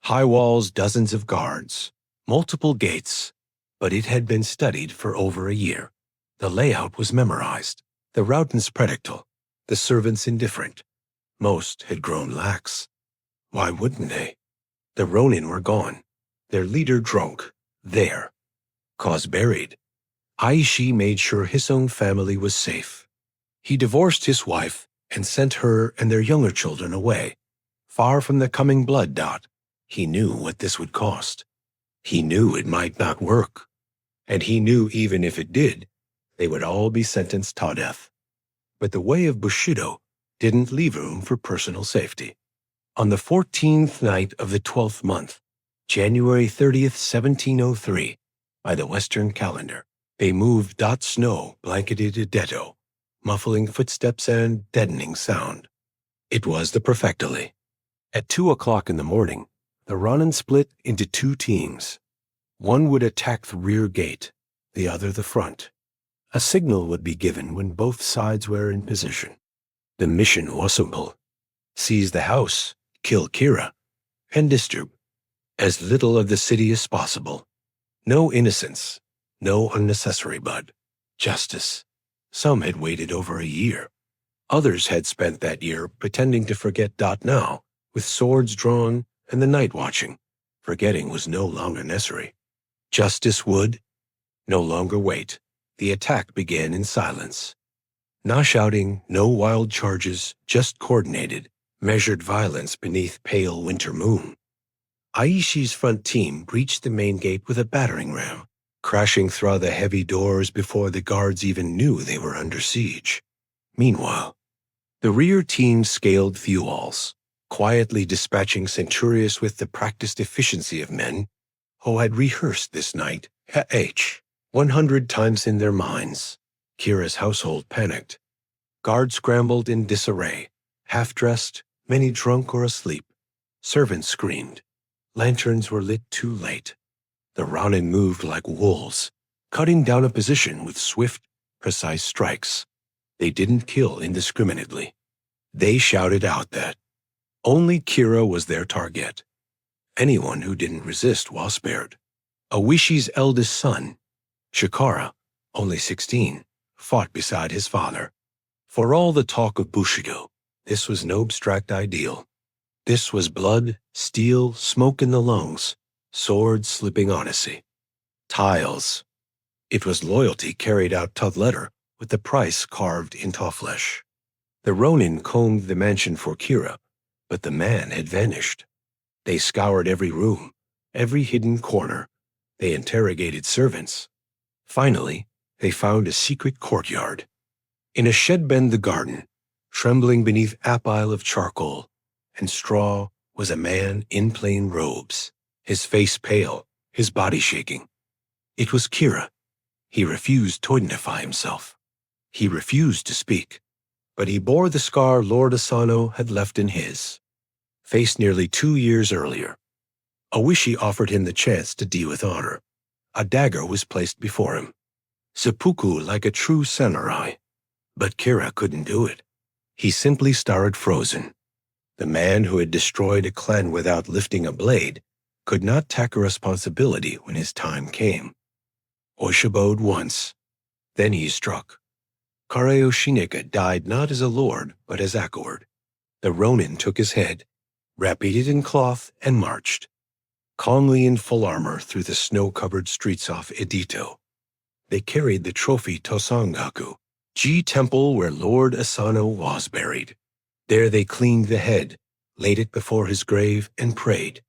High walls, dozens of guards, multiple gates, but it had been studied for over a year. The layout was memorized, the routines predictable, the servants indifferent. Most had grown lax. Why wouldn't they? The Ronin were gone, their leader drunk, there. Cause buried. Aishi made sure his own family was safe. He divorced his wife and sent her and their younger children away, far from the coming blood. He knew what this would cost. He knew it might not work. And he knew even if it did, they would all be sentenced to death. But the way of Bushido didn't leave room for personal safety. On the 14th night of the 12th month, January 30th, 1703, by the Western calendar, they moved. Snow blanketed Edo, muffling footsteps and deadening sound. It was the Prefectally. At 2 o'clock in the morning, the Ronin split into two teams. One would attack the rear gate, the other the front. A signal would be given when both sides were in position. The mission was simple. Seize the house, kill Kira, and disturb as little of the city as possible. No innocence, no unnecessary blood. Justice. Some had waited over a year. Others had spent that year pretending to forget. Now, with swords drawn and the night watching, forgetting was no longer necessary. Justice would no longer wait. The attack began in silence. No shouting, no wild charges, just coordinated, measured violence beneath pale winter moon. Aishi's front team breached the main gate with a battering ram, crashing through the heavy doors before the guards even knew they were under siege. Meanwhile, the rear team scaled few walls, quietly dispatching centurions with the practiced efficiency of men who had rehearsed this night 100 times in their minds. Kira's household panicked. Guards scrambled in disarray, half-dressed, many drunk or asleep. Servants screamed. Lanterns were lit too late. The Ronin moved like wolves, cutting down a position with swift, precise strikes. They didn't kill indiscriminately. They shouted out that only Kira was their target. Anyone who didn't resist was spared. Awishi's eldest son, Shikara, only 16, fought beside his father. For all the talk of Bushido, this was no abstract ideal. This was blood, steel, smoke in the lungs, swords slipping honesty. Tiles. It was loyalty carried out to letter with the price carved into flesh. The Ronin combed the mansion for Kira, but the man had vanished. They scoured every room, every hidden corner. They interrogated servants. Finally, they found a secret courtyard. In a shed bend the garden, trembling beneath apile of charcoal and straw, was a man in plain robes, his face pale, his body shaking. It was Kira. He refused to identify himself. He refused to speak, but he bore the scar Lord Asano had left in his, faced nearly 2 years earlier. Oishi offered him the chance to die with honor. A dagger was placed before him, seppuku like a true samurai. But Kira couldn't do it. He simply starred frozen. The man who had destroyed a clan without lifting a blade could not take a responsibility when his time came. Oishi bowed once. Then he struck. Kareo Shineka died not as a lord, but as Akord. The Ronin took his head, wrapped it in cloth, and marched, calmly in full armor through the snow-covered streets of Edito. They carried the trophy to Sangaku, Ji temple where Lord Asano was buried. There they cleaned the head, laid it before his grave, and prayed.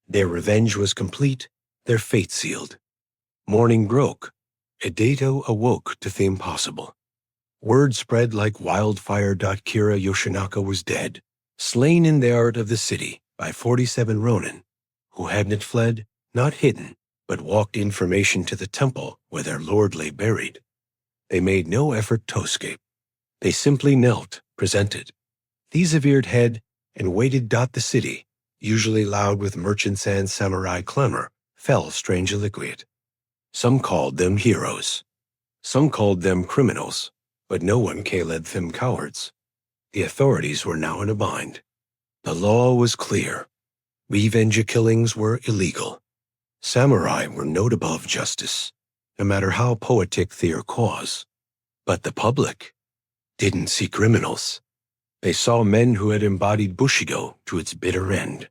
Their revenge was complete, their fate sealed. Morning broke. Edito awoke to the impossible. Word spread like wildfire. Kira Yoshinaka was dead, slain in the heart of the city by 47 Ronin, who hadn't fled, not hidden, but walked information to the temple where their lord lay buried. They made no effort to escape. They simply knelt, presented the severed head, and waited. The city, usually loud with merchants and samurai clamor, fell strangely quiet. Some called them heroes. Some called them criminals, but no one called them cowards. The authorities were now in a bind. The law was clear. Revenge killings were illegal. Samurai were not above justice, no matter how poetic their cause. But the public didn't see criminals. They saw men who had embodied Bushido to its bitter end.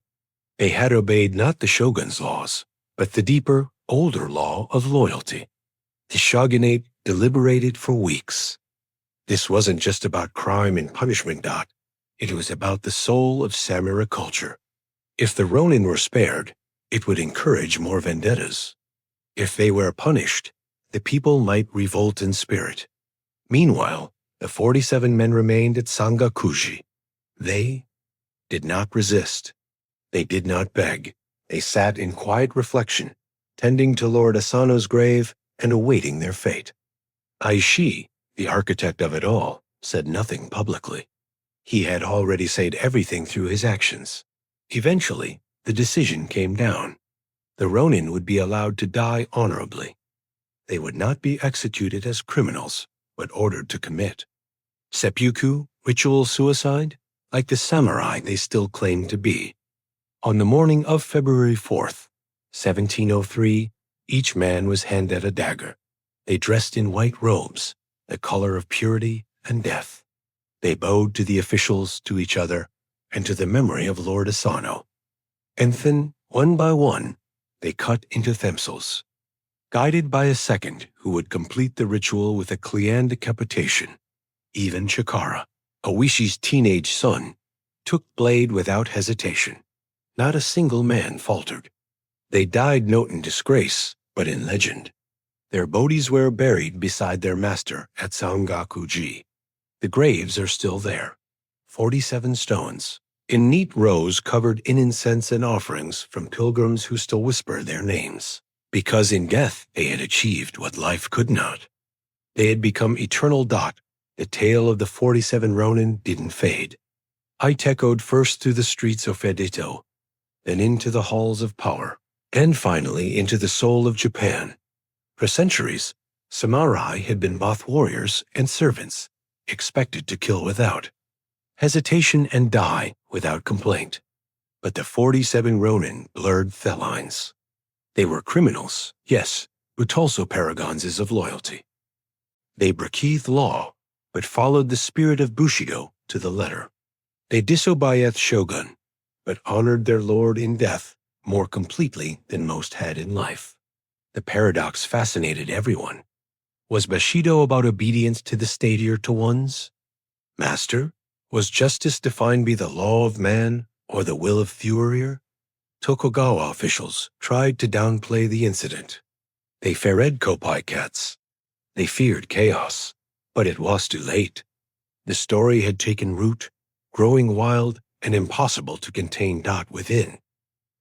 They had obeyed not the shogun's laws, but the deeper, older law of loyalty. The shogunate deliberated for weeks. This wasn't just about crime and punishment. It was about the soul of samurai culture. If the Ronin were spared, it would encourage more vendettas. If they were punished, the people might revolt in spirit. Meanwhile, the 47 men remained at Sangakuji. They did not resist. They did not beg. They sat in quiet reflection, tending to Lord Asano's grave and awaiting their fate. Aishi, the architect of it all, said nothing publicly. He had already said everything through his actions. Eventually, the decision came down. The Ronin would be allowed to die honorably. They would not be executed as criminals, but ordered to commit seppuku, ritual suicide, like the samurai they still claimed to be. On the morning of February 4th, 1703, each man was handed a dagger. They dressed in white robes, the color of purity and death. They bowed to the officials, to each other, and to the memory of Lord Asano. And then, one by one, they cut into themselves, guided by a second who would complete the ritual with a clean decapitation. Even Chikara, Oishi's teenage son, took blade without hesitation. Not a single man faltered. They died not in disgrace, but in legend. Their bodies were buried beside their master at Sangakuji. The graves are still there, 47 stones, in neat rows covered in incense and offerings from pilgrims who still whisper their names, because in death they had achieved what life could not. They had become eternal. The tale of the 47 Ronin didn't fade. It echoed first through the streets of Edito, then into the halls of power, and finally into the soul of Japan. For centuries, samurai had been both warriors and servants, expected to kill without hesitation and die without complaint. But the 47 Ronin blurred the lines. They were criminals, yes, but also paragons of loyalty. They breathed law, but followed the spirit of Bushido to the letter. They disobeyed shogun, but honored their lord in death more completely than most had in life. The paradox fascinated everyone. Was Bushido about obedience to the stater to one's master, Was justice defined by the law of man or the will of Furir? Tokugawa officials tried to downplay the incident. They feared Kopai cats. They feared chaos. But it was too late. The story had taken root, growing wild and impossible to contain. Within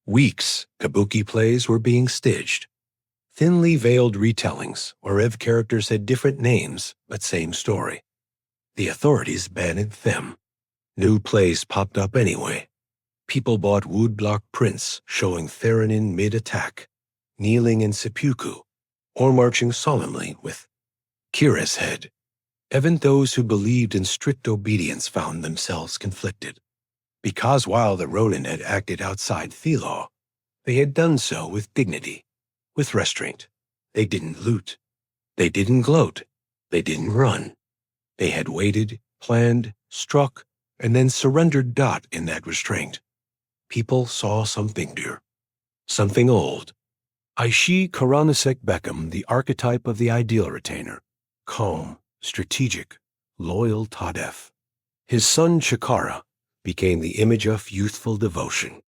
weeks, kabuki plays were being staged. Thinly veiled retellings where characters had different names but same story. The authorities banned them. New plays popped up anyway. People bought woodblock prints showing Therenin mid-attack, kneeling in seppuku, or marching solemnly with Kira's head. Even those who believed in strict obedience found themselves conflicted. Because while the Ronin had acted outside the law, they had done so with dignity, with restraint. They didn't loot. They didn't gloat. They didn't run. They had waited, planned, struck, and then surrendered. In that restraint, people saw something dear, something old. Aishi Karanasek Beckham, the archetype of the ideal retainer, calm, strategic, loyal Tadef. His son Chikara became the image of youthful devotion.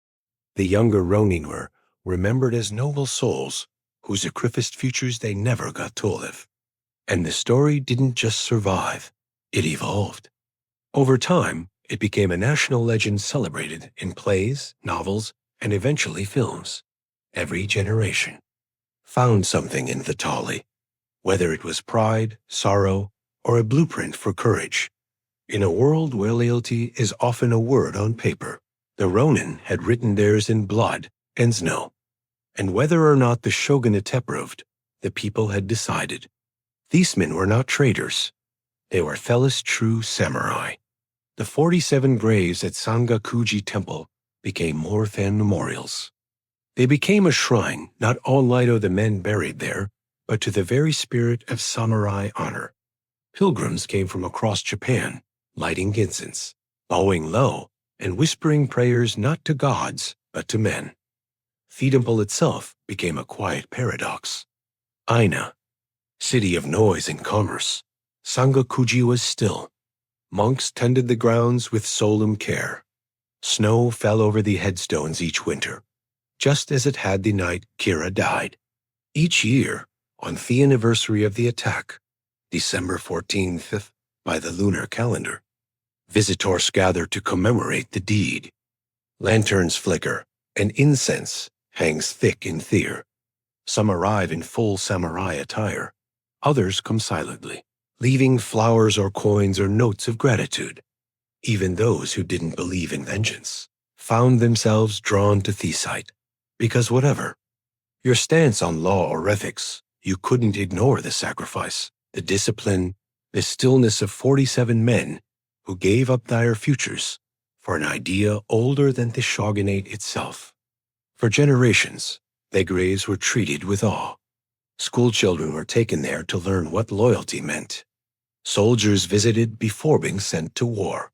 The younger Ronin were remembered as noble souls whose sacrificed futures they never got to live. And the story didn't just survive, it evolved. Over time, it became a national legend celebrated in plays, novels, and eventually films. Every generation found something in the Tali, whether it was pride, sorrow, or a blueprint for courage. In a world where loyalty is often a word on paper, the Ronin had written theirs in blood and snow. And whether or not the shogunate approved, the people had decided. These men were not traitors. They were Fellis true samurai. The 47 graves at Sangakuji Temple became more than memorials. They became a shrine not only to the men buried there, but to the very spirit of samurai honor. Pilgrims came from across Japan, lighting incense, bowing low, and whispering prayers not to gods, but to men. The temple itself became a quiet paradox. Aina, city of noise and commerce, Sangakuji was still. Monks tended the grounds with solemn care. Snow fell over the headstones each winter, just as it had the night Kira died. Each year, on the anniversary of the attack, December 14th by the lunar calendar, visitors gather to commemorate the deed. Lanterns flicker, and incense hangs thick in the. Some arrive in full samurai attire. Others come silently, leaving flowers or coins or notes of gratitude. Even those who didn't believe in vengeance found themselves drawn to the site, because whatever your stance on law or ethics, you couldn't ignore the sacrifice, the discipline, the stillness of 47 men who gave up their futures for an idea older than the shogunate itself. For generations, their graves were treated with awe. School children were taken there to learn what loyalty meant. Soldiers visited before being sent to war.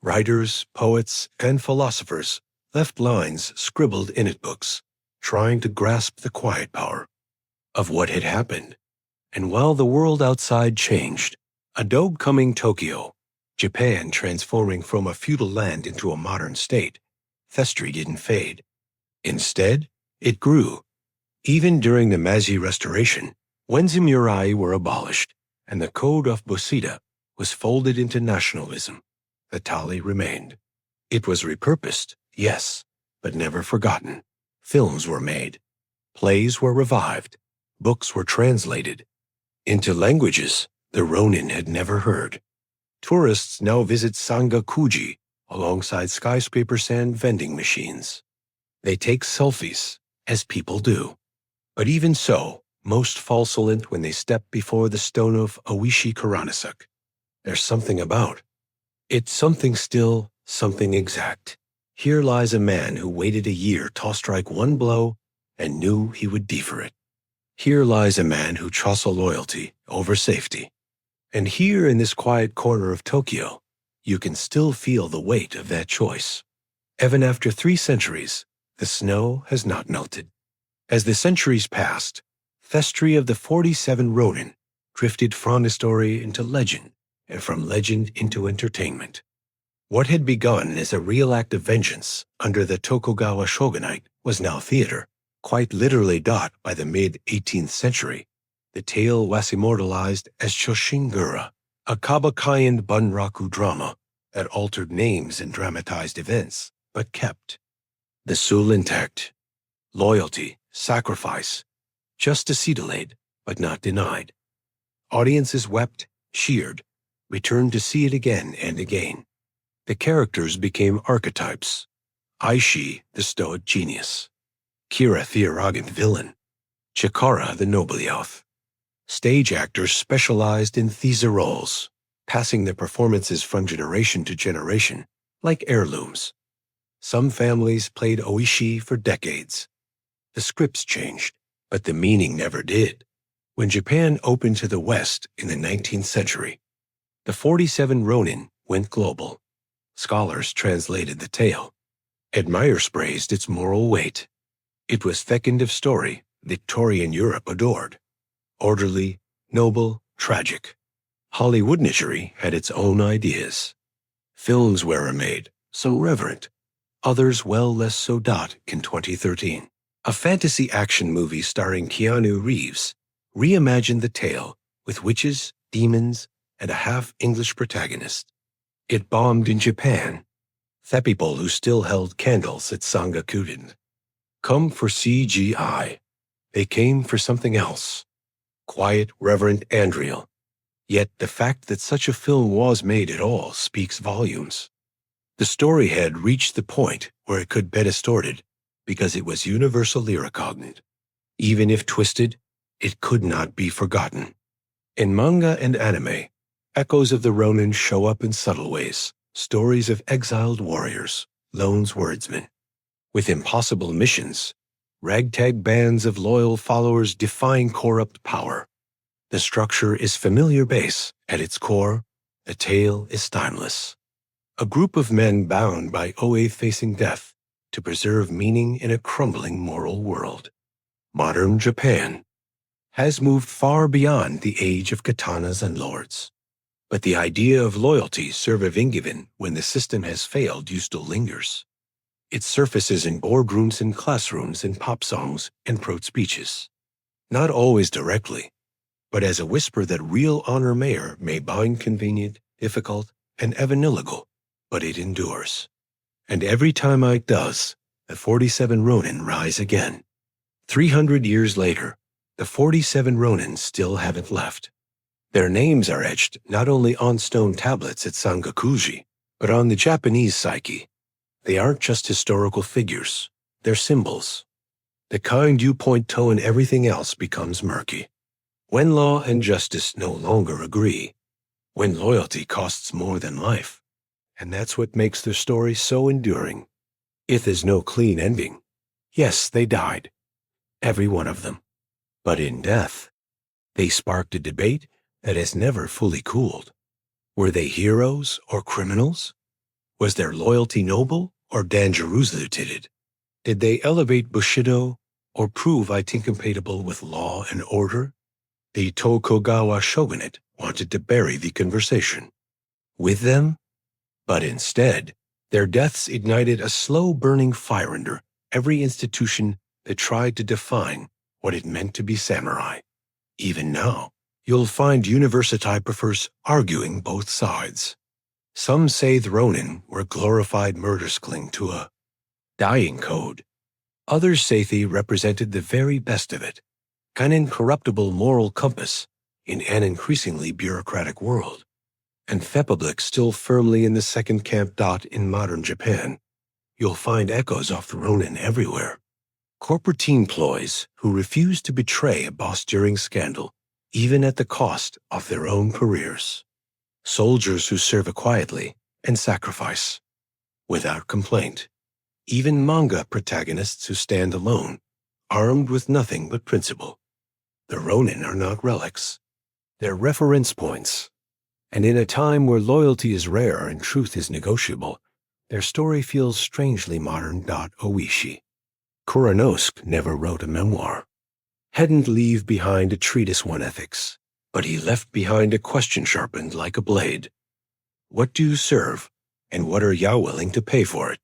Writers, poets, and philosophers left lines scribbled in it books, trying to grasp the quiet power of what had happened. And while the world outside changed, a dog-coming Tokyo, Japan transforming from a feudal land into a modern state, Thestry didn't fade. Instead, it grew. Even during the Meiji Restoration, when samurai were abolished and the code of Busida was folded into nationalism, the Tali remained. It was repurposed, yes, but never forgotten. Films were made. Plays were revived. Books were translated into languages the Ronin had never heard. Tourists now visit Sangakuji alongside skyscrapers and vending machines. They take selfies, as people do. But even so, most fall silent when they step before the stone of Oishi Karanasek. There's something about. It's something still, something exact. Here lies a man who waited a year to strike one blow and knew he would defer it. Here lies a man who chose loyalty over safety. And here in this quiet corner of Tokyo, you can still feel the weight of that choice. Even after 3 centuries, the snow has not melted. As the centuries passed, Thestry of the 47 Ronin drifted from story into legend, and from legend into entertainment. What had begun as a real act of vengeance under the Tokugawa shogunate was now theater, quite literally. By the mid-18th century, the tale was immortalized as Choshingura, a Kabuki bunraku drama that altered names and dramatized events, but kept the soul intact. Loyalty, sacrifice, justice delayed, but not denied. Audiences wept, cheered, returned to see it again and again. The characters became archetypes. Aishi, the stoic genius. Kira, the arrogant villain. Chikara, the noble youth. Stage actors specialized in these roles, passing their performances from generation to generation, like heirlooms. Some families played Oishi for decades. The scripts changed, but the meaning never did. When Japan opened to the West in the 19th century, the 47 Ronin went global. Scholars translated the tale. Admirers praised its moral weight. It was fecund of story Victorian Europe adored. Orderly, noble, tragic. Hollywoodnitchery had its own ideas. Films were made, so reverent. Others well less so. In 2013, a fantasy action movie starring Keanu Reeves reimagined the tale with witches, demons, and a half-English protagonist. It bombed in Japan. The people who still held candles at Sanga couldn't come for CGI. They came for something else. Quiet, reverent, and real. Yet the fact that such a film was made at all speaks volumes. The story had reached the point where it could be distorted because it was universally recognized. Even if twisted, it could not be forgotten. In manga and anime, echoes of the Ronin show up in subtle ways, stories of exiled warriors, lone wordsmen. With impossible missions, ragtag bands of loyal followers defying corrupt power. The structure is familiar base. At its core, the tale is timeless. A group of men bound by OA facing death to preserve meaning in a crumbling moral world. Modern Japan has moved far beyond the age of katanas and lords. But the idea of loyalty surviving when the system has failed still lingers. It surfaces in boardrooms and classrooms and pop songs and proud speeches. Not always directly, but as a whisper that real honor may be inconvenient, difficult, and even illegal, but it endures. And every time it does, the 47 Ronin rise again. 300 years later, the 47 Ronin still haven't left. Their names are etched not only on stone tablets at Sangakuji, but on the Japanese psyche. They aren't just historical figures, they're symbols. The kind you point to and everything else becomes murky. When law and justice no longer agree, when loyalty costs more than life. And that's what makes their story so enduring. If there's no clean ending, yes, they died. Every one of them. But in death, they sparked a debate that has never fully cooled. Were they heroes or criminals? Was their loyalty noble or dangerous? Did they elevate Bushido or prove incompatible with law and order? The Tokugawa shogunate wanted to bury the conversation with them, but instead, their deaths ignited a slow-burning fire under every institution that tried to define what it meant to be samurai. Even now, you'll find universitographers arguing both sides. Some say the Ronin were glorified murders cling to a dying code. Others say they represented the very best of it, an incorruptible moral compass in an increasingly bureaucratic world. And the public still firmly in the second camp. In modern Japan, you'll find echoes of the Ronin everywhere. Corporate team ploys who refuse to betray a boss during scandal, even at the cost of their own careers. Soldiers who serve quietly and sacrifice, without complaint. Even manga protagonists who stand alone, armed with nothing but principle. The Ronin are not relics. They're reference points. And in a time where loyalty is rare and truth is negotiable, their story feels strangely modern. Oishi. Kuranosuke never wrote a memoir. Hadn't leave behind a treatise on ethics, but he left behind a question sharpened like a blade. What do you serve, And what are ya willing to pay for it?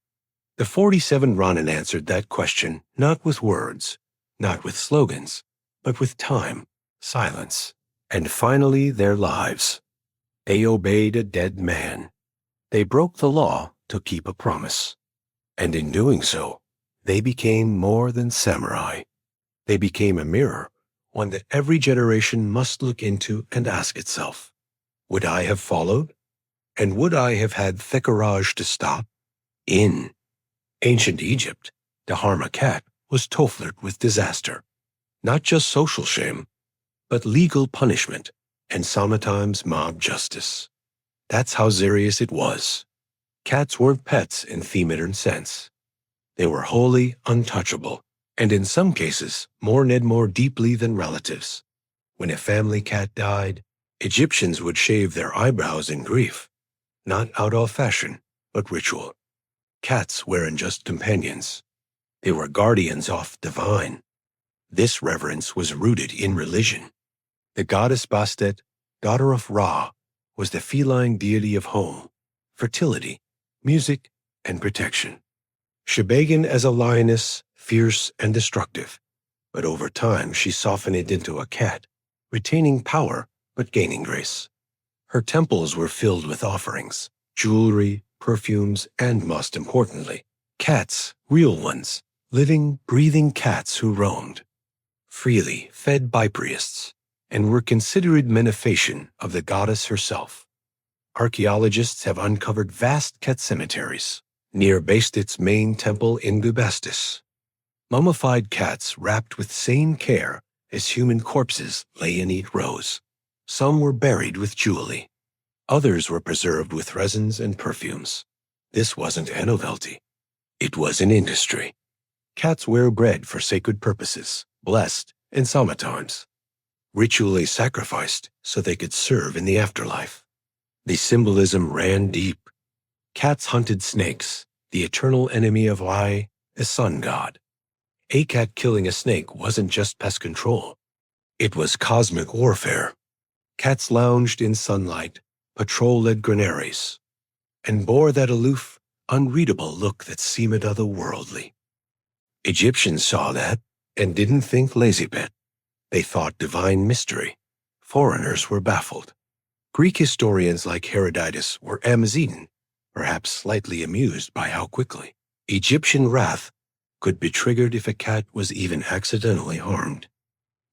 The 47 Ronin answered that question not with words, not with slogans, but with time, silence, and finally their lives. They obeyed a dead man. They broke the law to keep a promise. And in doing so, they became more than samurai. They became a mirror, one that every generation must look into and ask itself, would I have followed? And would I have had the courage to stop? In ancient Egypt, to harm a cat was toflered with disaster. Not just social shame, but legal punishment and sometimes mob justice. That's how serious it was. Cats weren't pets in the modern sense. They were wholly untouchable, and in some cases, more deeply than relatives. When a family cat died, Egyptians would shave their eyebrows in grief, not out of fashion, but ritual. Cats weren't just companions. They were guardians of divine. This reverence was rooted in religion. The goddess Bastet, daughter of Ra, was the feline deity of home, fertility, music, and protection. She began as a lioness, fierce and destructive, but over time she softened it into a cat, retaining power but gaining grace. Her temples were filled with offerings, jewelry, perfumes, and most importantly, cats, real ones, living, breathing cats who roamed freely, fed by priests, and were considered manifestation of the goddess herself. Archaeologists have uncovered vast cat cemeteries near Bestit's main temple in Bubastis. Mummified cats wrapped with same care as human corpses lay in neat rows. Some were buried with jewelry. Others were preserved with resins and perfumes. This wasn't a novelty. It was an industry. Cats were bred for sacred purposes, blessed, and sometimes ritually sacrificed so they could serve in the afterlife. The symbolism ran deep. Cats hunted snakes, the eternal enemy of I, the sun god. A cat killing a snake wasn't just pest control. It was cosmic warfare. Cats lounged in sunlight, patrol-led granaries, and bore that aloof, unreadable look that seemed otherworldly. Egyptians saw that and didn't think lazy pet. They thought divine mystery. Foreigners were baffled. Greek historians like Herodotus were amazed, perhaps slightly amused by how quickly Egyptian wrath could be triggered if a cat was even accidentally harmed.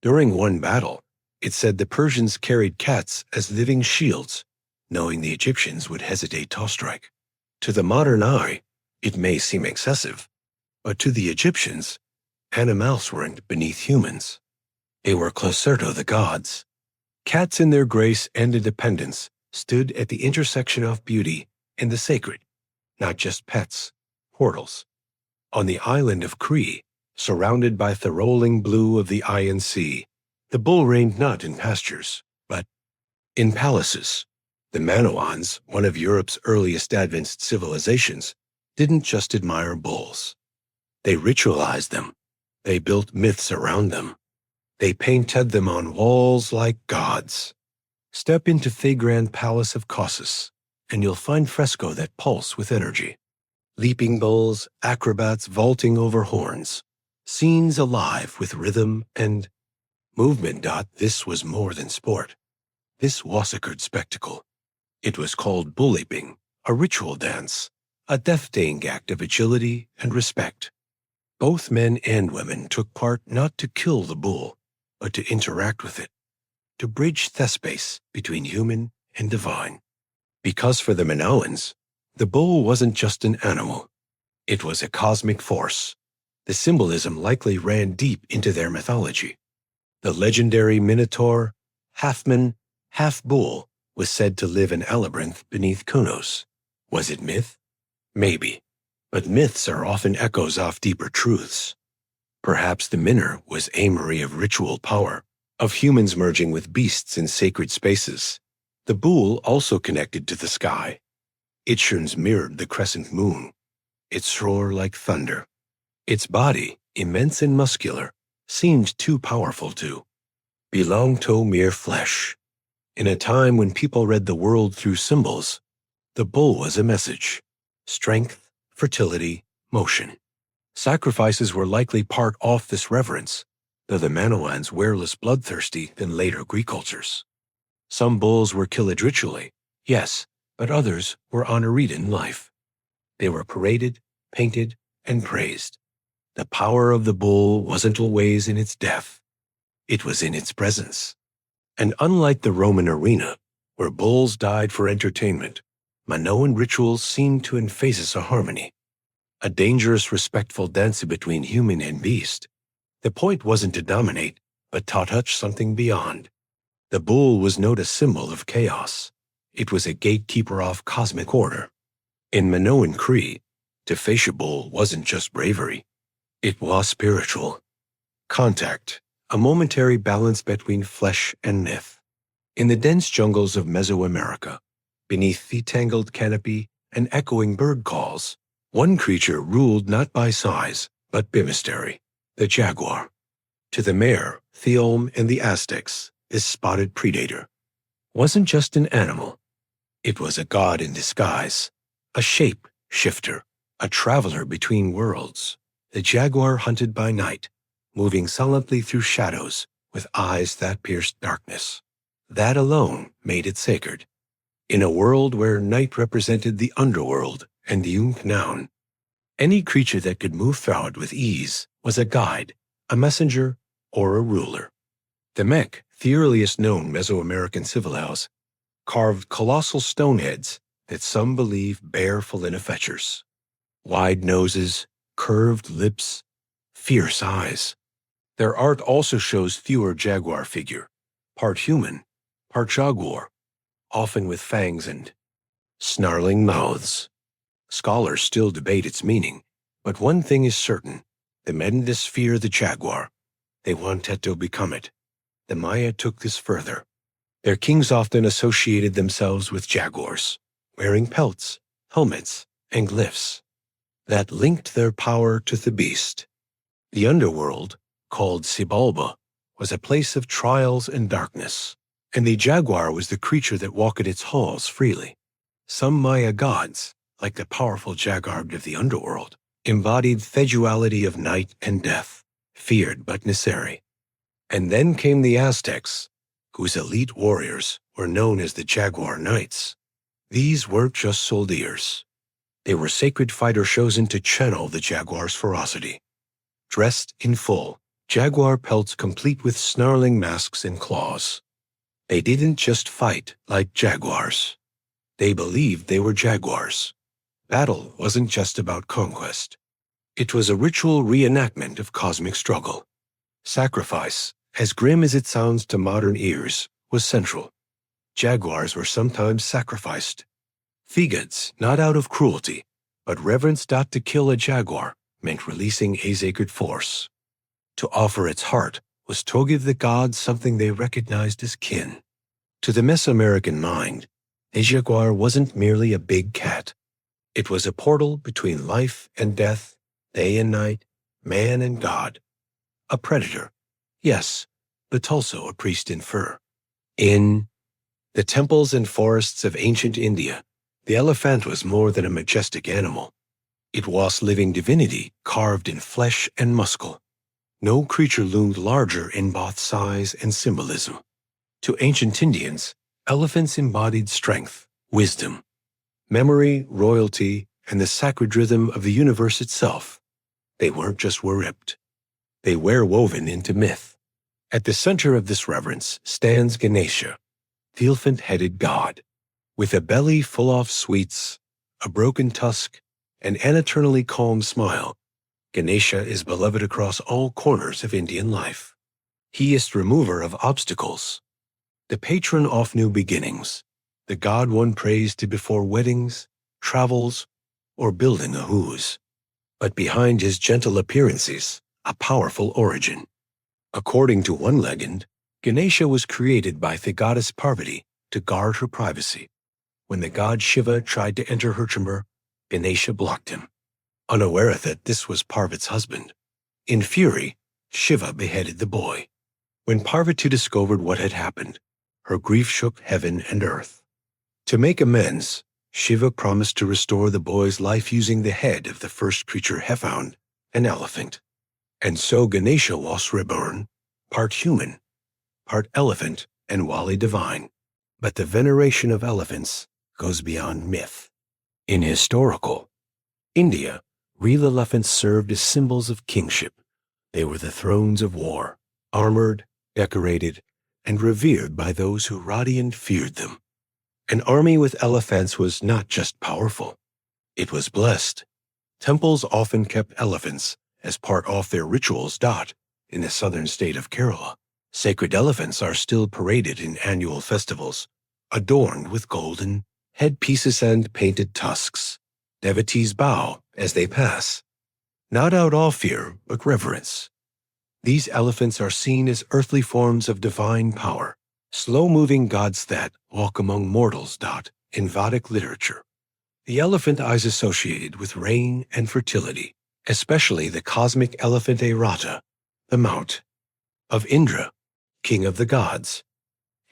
During one battle, it said the Persians carried cats as living shields, knowing the Egyptians would hesitate to strike. To the modern eye, it may seem excessive, but to the Egyptians, animals weren't beneath humans. They were closer to the gods. Cats in their grace and independence stood at the intersection of beauty and the sacred, not just pets, portals. On the island of Crete, surrounded by the rolling blue of the Iron Sea, the bull reigned not in pastures, but in palaces. The Minoans, one of Europe's earliest advanced civilizations, didn't just admire bulls. They ritualized them. They built myths around them. They painted them on walls like gods. Step into the grand palace of Caucasus, and you'll find fresco that pulse with energy. Leaping bulls, acrobats vaulting over horns, scenes alive with rhythm and movement. This was more than sport. This was a good spectacle. It was called bull leaping, a ritual dance, a death-dealing act of agility and respect. Both men and women took part not to kill the bull, but to interact with it, to bridge the space between human and divine. Because for the Minoans, the bull wasn't just an animal. It was a cosmic force. The symbolism likely ran deep into their mythology. The legendary Minotaur, half man, half bull, was said to live in a labyrinth beneath Kunos. Was it myth? Maybe. But myths are often echoes of deeper truths. Perhaps the Minor was a memory of ritual power, of humans merging with beasts in sacred spaces. The bull also connected to the sky. Its horns mirrored the crescent moon. Its roar like thunder. Its body, immense and muscular, seemed too powerful to belong to mere flesh. In a time when people read the world through symbols, The bull was a message: strength, fertility, motion. Sacrifices were likely part of this reverence, though the Manoans were less bloodthirsty than later Greek cultures. Some bulls were killed ritually, yes, but others were honored in life. They were paraded, painted, and praised. The power of the bull wasn't always in its death. It was in its presence. And unlike the Roman arena, where bulls died for entertainment, Minoan rituals seemed to emphasize a harmony, a dangerous, respectful dance between human and beast. The point wasn't to dominate, but to touch something beyond. The bull was not a symbol of chaos. It was a gatekeeper of cosmic order. In Minoan creed, to face a bull wasn't just bravery. It was spiritual. Contact, a momentary balance between flesh and myth. In the dense jungles of Mesoamerica, beneath the tangled canopy and echoing bird calls, one creature ruled not by size, but by mystery: the jaguar. To the Mare, Theom, and the Aztecs, this spotted predator wasn't just an animal. It was a god in disguise, a shape shifter, a traveler between worlds. The jaguar hunted by night, moving silently through shadows with eyes that pierced darkness. That alone made it sacred. In a world where night represented the underworld and the unknown, any creature that could move through it with ease was a guide, a messenger, or a ruler. The Mech, the earliest known Mesoamerican civil house, carved colossal stone heads that some believe bear felina features. Wide noses, curved lips, fierce eyes. Their art also shows fewer jaguar figure, part human, part jaguar, often with fangs and snarling mouths. Scholars still debate its meaning, but one thing is certain: the Medindus fear the jaguar. They wanted to become it. The Maya took this further. Their kings often associated themselves with jaguars, wearing pelts, helmets, and glyphs that linked their power to the beast. The underworld, called Xibalba, was a place of trials and darkness, and the jaguar was the creature that walked its halls freely. Some Maya gods, like the powerful jaguar of the underworld, embodied the duality of night and death, feared but necessary. And then came the Aztecs, whose elite warriors were known as the Jaguar Knights. These weren't just soldiers. They were sacred fighters chosen to channel the jaguar's ferocity. Dressed in full, jaguar pelts complete with snarling masks and claws. They didn't just fight like jaguars. They believed they were jaguars. Battle wasn't just about conquest. It was a ritual reenactment of cosmic struggle. Sacrifice, as grim as it sounds to modern ears, was central. Jaguars were sometimes sacrificed. Figads, not out of cruelty, but reverence. To kill a jaguar meant releasing a sacred force. To offer its heart was to give the gods something they recognized as kin. To the Mesoamerican mind, a jaguar wasn't merely a big cat. It was a portal between life and death, day and night, man and God. A predator, yes, but also a priest in fur. In the temples and forests of ancient India, the elephant was more than a majestic animal. It was living divinity carved in flesh and muscle. No creature loomed larger in both size and symbolism. To ancient Indians, elephants embodied strength, wisdom, memory, royalty, and the sacred rhythm of the universe itself. They weren't just worshipped. They were woven into myth. At the center of this reverence stands Ganesha, the elephant-headed god. With a belly full of sweets, a broken tusk, and an eternally calm smile, Ganesha is beloved across all corners of Indian life. He is the remover of obstacles, the patron of new beginnings, the god one prays to before weddings, travels, or building a house. But behind his gentle appearances, a powerful origin. According to one legend, Ganesha was created by the goddess Parvati to guard her privacy. When the god Shiva tried to enter her chamber, Ganesha blocked him, unaware that this was Parvati's husband. In fury, Shiva beheaded the boy. When Parvati discovered what had happened, her grief shook heaven and earth. To make amends, Shiva promised to restore the boy's life using the head of the first creature he found, an elephant. And so Ganesha was reborn, part human, part elephant, and wholly divine. But the veneration of elephants goes beyond myth. In historical India, real elephants served as symbols of kingship. They were the thrones of war, armored, decorated, and revered by those who radiant feared them. An army with elephants was not just powerful, it was blessed. Temples often kept elephants as part of their rituals. In the southern state of Kerala, sacred elephants are still paraded in annual festivals, adorned with golden headpieces and painted tusks. Devotees bow as they pass, not out of fear, but reverence. These elephants are seen as earthly forms of divine power, slow-moving gods that walk among mortals. In Vedic literature, the elephant is associated with rain and fertility, especially the cosmic elephant Airata, the mount of Indra, king of the gods.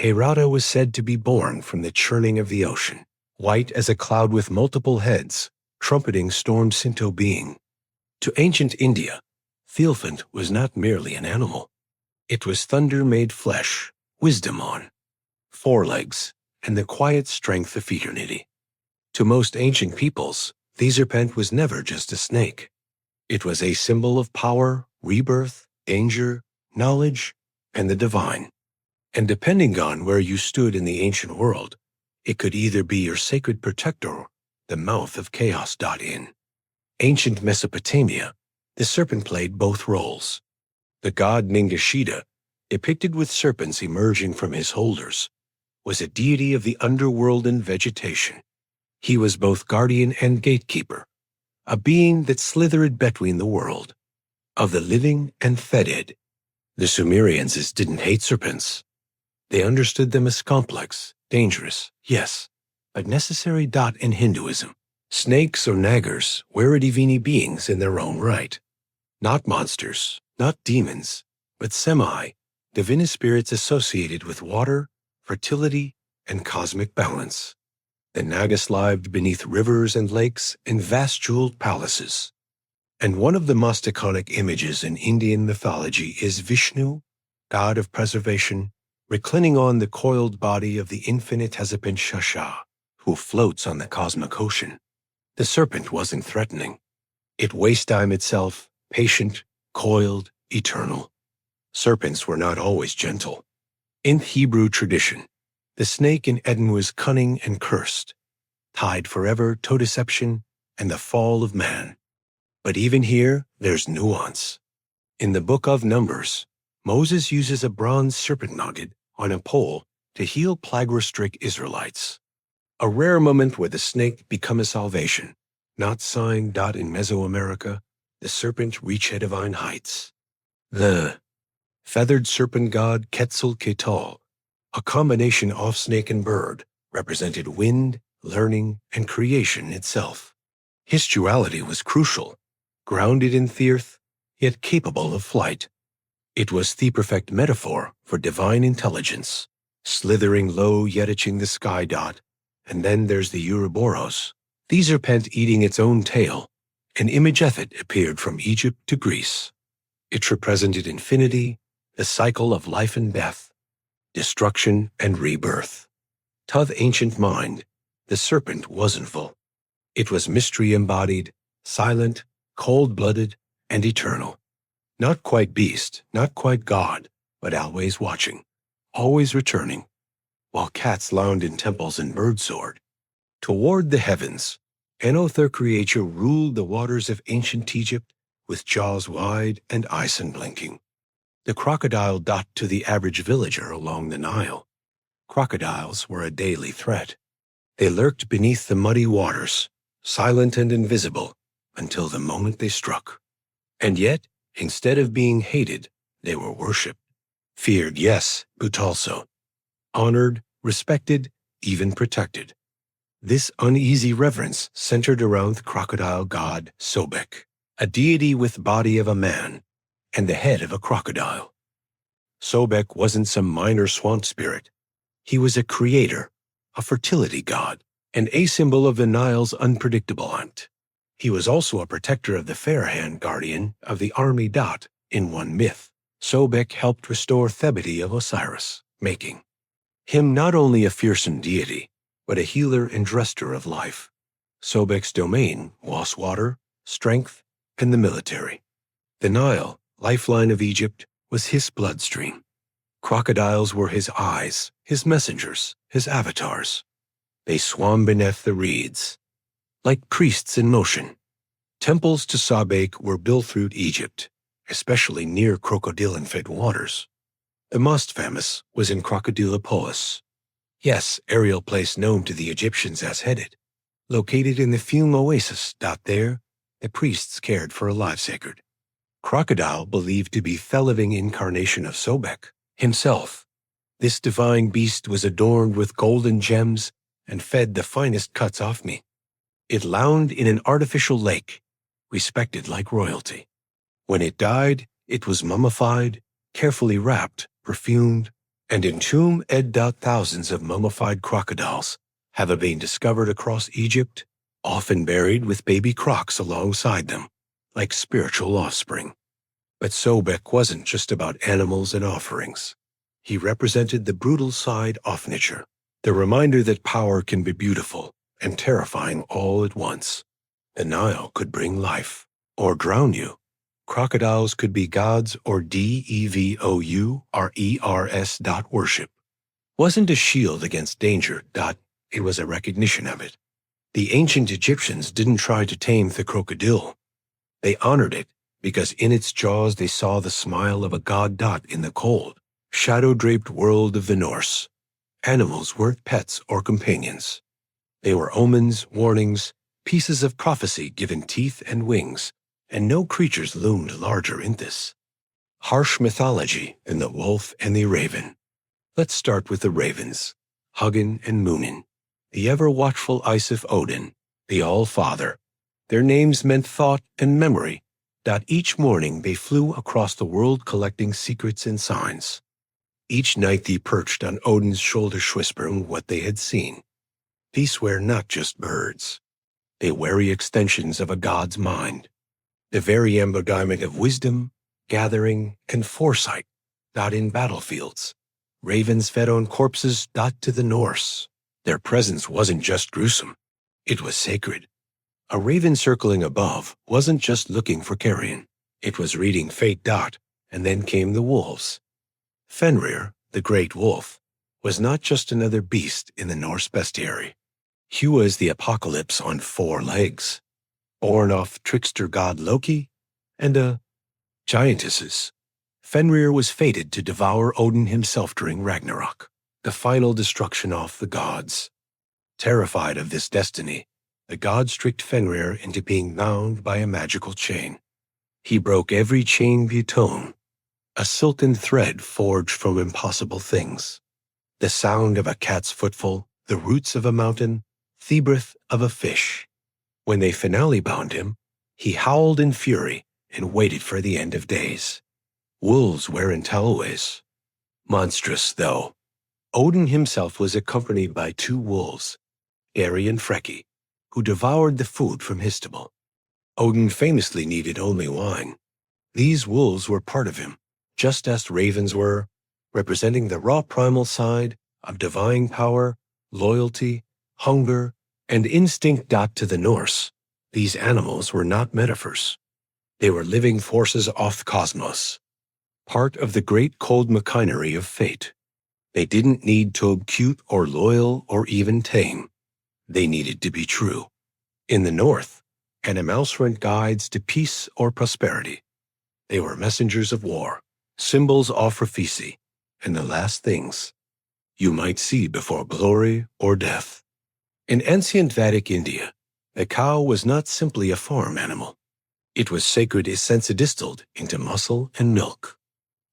Airata was said to be born from the churning of the ocean, white as a cloud with multiple heads, trumpeting storm Sinto being. To ancient India, the elephant was not merely an animal. It was thunder made flesh, wisdom on forelegs, and the quiet strength of eternity. To most ancient peoples, the serpent was never just a snake. It was a symbol of power, rebirth, danger, knowledge, and the divine. And depending on where you stood in the ancient world, it could either be your sacred protector, the mouth of chaos. In ancient Mesopotamia, the serpent played both roles. The god Ningishida, depicted with serpents emerging from his holders, was a deity of the underworld and vegetation. He was both guardian and gatekeeper, a being that slithered between the world of the living and fetid. The Sumerians didn't hate serpents. They understood them as complex, dangerous, yes, but necessary. In Hinduism, snakes or nagars were divine beings in their own right. Not monsters, not demons, but semi-divine spirits associated with water, fertility, and cosmic balance. The Nagas lived beneath rivers and lakes in vast jeweled palaces. And one of the most iconic images in Indian mythology is Vishnu, god of preservation, reclining on the coiled body of the infinite hesitant Shasha, who floats on the cosmic ocean. The serpent wasn't threatening. It wasted time itself, patient, coiled, eternal. Serpents were not always gentle. In Hebrew tradition, the snake in Eden was cunning and cursed, tied forever to deception and the fall of man. But even here, there's nuance. In the book of Numbers, Moses uses a bronze serpent nugget on a pole to heal plague-stricken Israelites. A rare moment where the snake become a salvation, not sign. In Mesoamerica, the serpent reached divine heights. The feathered serpent god Quetzalcoatl, a combination of snake and bird, represented wind, learning, and creation itself. His duality was crucial, grounded in the earth, yet capable of flight. It was the perfect metaphor for divine intelligence, slithering low yet etching the sky. And then there's the Ouroboros, the serpent eating its own tail, an image that appeared from Egypt to Greece. It represented infinity, the cycle of life and death, destruction and rebirth. To the ancient mind, the serpent wasn't full. It was mystery embodied, silent, cold-blooded, and eternal. Not quite beast, not quite God, but always watching, always returning. While cats lounged in temples and birds soared toward the heavens, an other creature ruled the waters of ancient Egypt with jaws wide and eyes unblinking. The crocodile. To the average villager along the Nile, crocodiles were a daily threat. They lurked beneath the muddy waters, silent and invisible, until the moment they struck. And yet, instead of being hated, they were worshipped. Feared, yes, but also honored, respected, even protected. This uneasy reverence centered around the crocodile god Sobek, a deity with body of a man and the head of a crocodile. Sobek wasn't some minor swamp spirit. He was a creator, a fertility god, and a symbol of the Nile's unpredictable hunt. He was also a protector of the fair hand guardian of the army. In one myth, Sobek helped restore Thebete of Osiris, making him not only a fearsome deity, but a healer and dresser of life. Sobek's domain was water, strength, and the military. The Nile, lifeline of Egypt, was his bloodstream. Crocodiles were his eyes, his messengers, his avatars. They swam beneath the reeds, like priests in motion. Temples to Sobek were built through Egypt, especially near crocodile-fed waters. The most famous was in Crocodilopolis. Yes, aerial place known to the Egyptians as Hedid, located in the Fume Oasis. There, the priests cared for a live sacred crocodile believed to be the living incarnation of Sobek himself. This divine beast was adorned with golden gems and fed the finest cuts off meat. It lounged in an artificial lake, respected like royalty. When it died, it was mummified, carefully wrapped, perfumed, and entombed. Thousands of mummified crocodiles have been discovered across Egypt, often buried with baby crocs alongside them, like spiritual offspring. But Sobek wasn't just about animals and offerings. He represented the brutal side of nature, the reminder that power can be beautiful and terrifying all at once. The Nile could bring life, or drown you. Crocodiles could be gods or devourers. Worship wasn't a shield against danger. It was a recognition of it. The ancient Egyptians didn't try to tame the crocodile. They honored it because in its jaws they saw the smile of a god. In the cold, shadow-draped world of the Norse, animals weren't pets or companions. They were omens, warnings, pieces of prophecy given teeth and wings, and no creatures loomed larger in this harsh mythology than the wolf and the raven. Let's start with the ravens, Hugin and Munin, the ever-watchful eyes of Odin, the All-Father. Their names meant thought and memory. Each morning they flew across the world collecting secrets and signs. Each night they perched on Odin's shoulders whispering what they had seen. These were not just birds. They were extensions of a god's mind, the very embodiment of wisdom, gathering, and foresight. In battlefields, ravens fed on corpses. To the Norse, their presence wasn't just gruesome, it was sacred. A raven circling above wasn't just looking for carrion, it was reading fate. And then came the wolves. Fenrir, the great wolf, was not just another beast in the Norse bestiary. He was the apocalypse on 4 legs, born of trickster god Loki and giantesses. Fenrir was fated to devour Odin himself during Ragnarok, the final destruction of the gods. Terrified of this destiny, the gods tricked Fenrir into being bound by a magical chain. He broke every chain Butone, a silken thread forged from impossible things. The sound of a cat's footfall, the roots of a mountain, the breath of a fish. When they finally bound him, he howled in fury and waited for the end of days. Wolves weren't always monstrous, though. Odin himself was accompanied by 2 wolves, Eri and Freki, who devoured the food from his table. Odin famously needed only wine. These wolves were part of him, just as ravens were, representing the raw primal side of divine power, loyalty, hunger, and instinct. To the Norse, these animals were not metaphors. They were living forces of the cosmos, part of the great cold machinery of fate. They didn't need to be cute or loyal or even tame. They needed to be true. In the North, animals weren't guides to peace or prosperity. They were messengers of war, symbols of prophecy, and the last things you might see before glory or death. In ancient Vedic India, the cow was not simply a farm animal. It was sacred essence distilled into muscle and milk.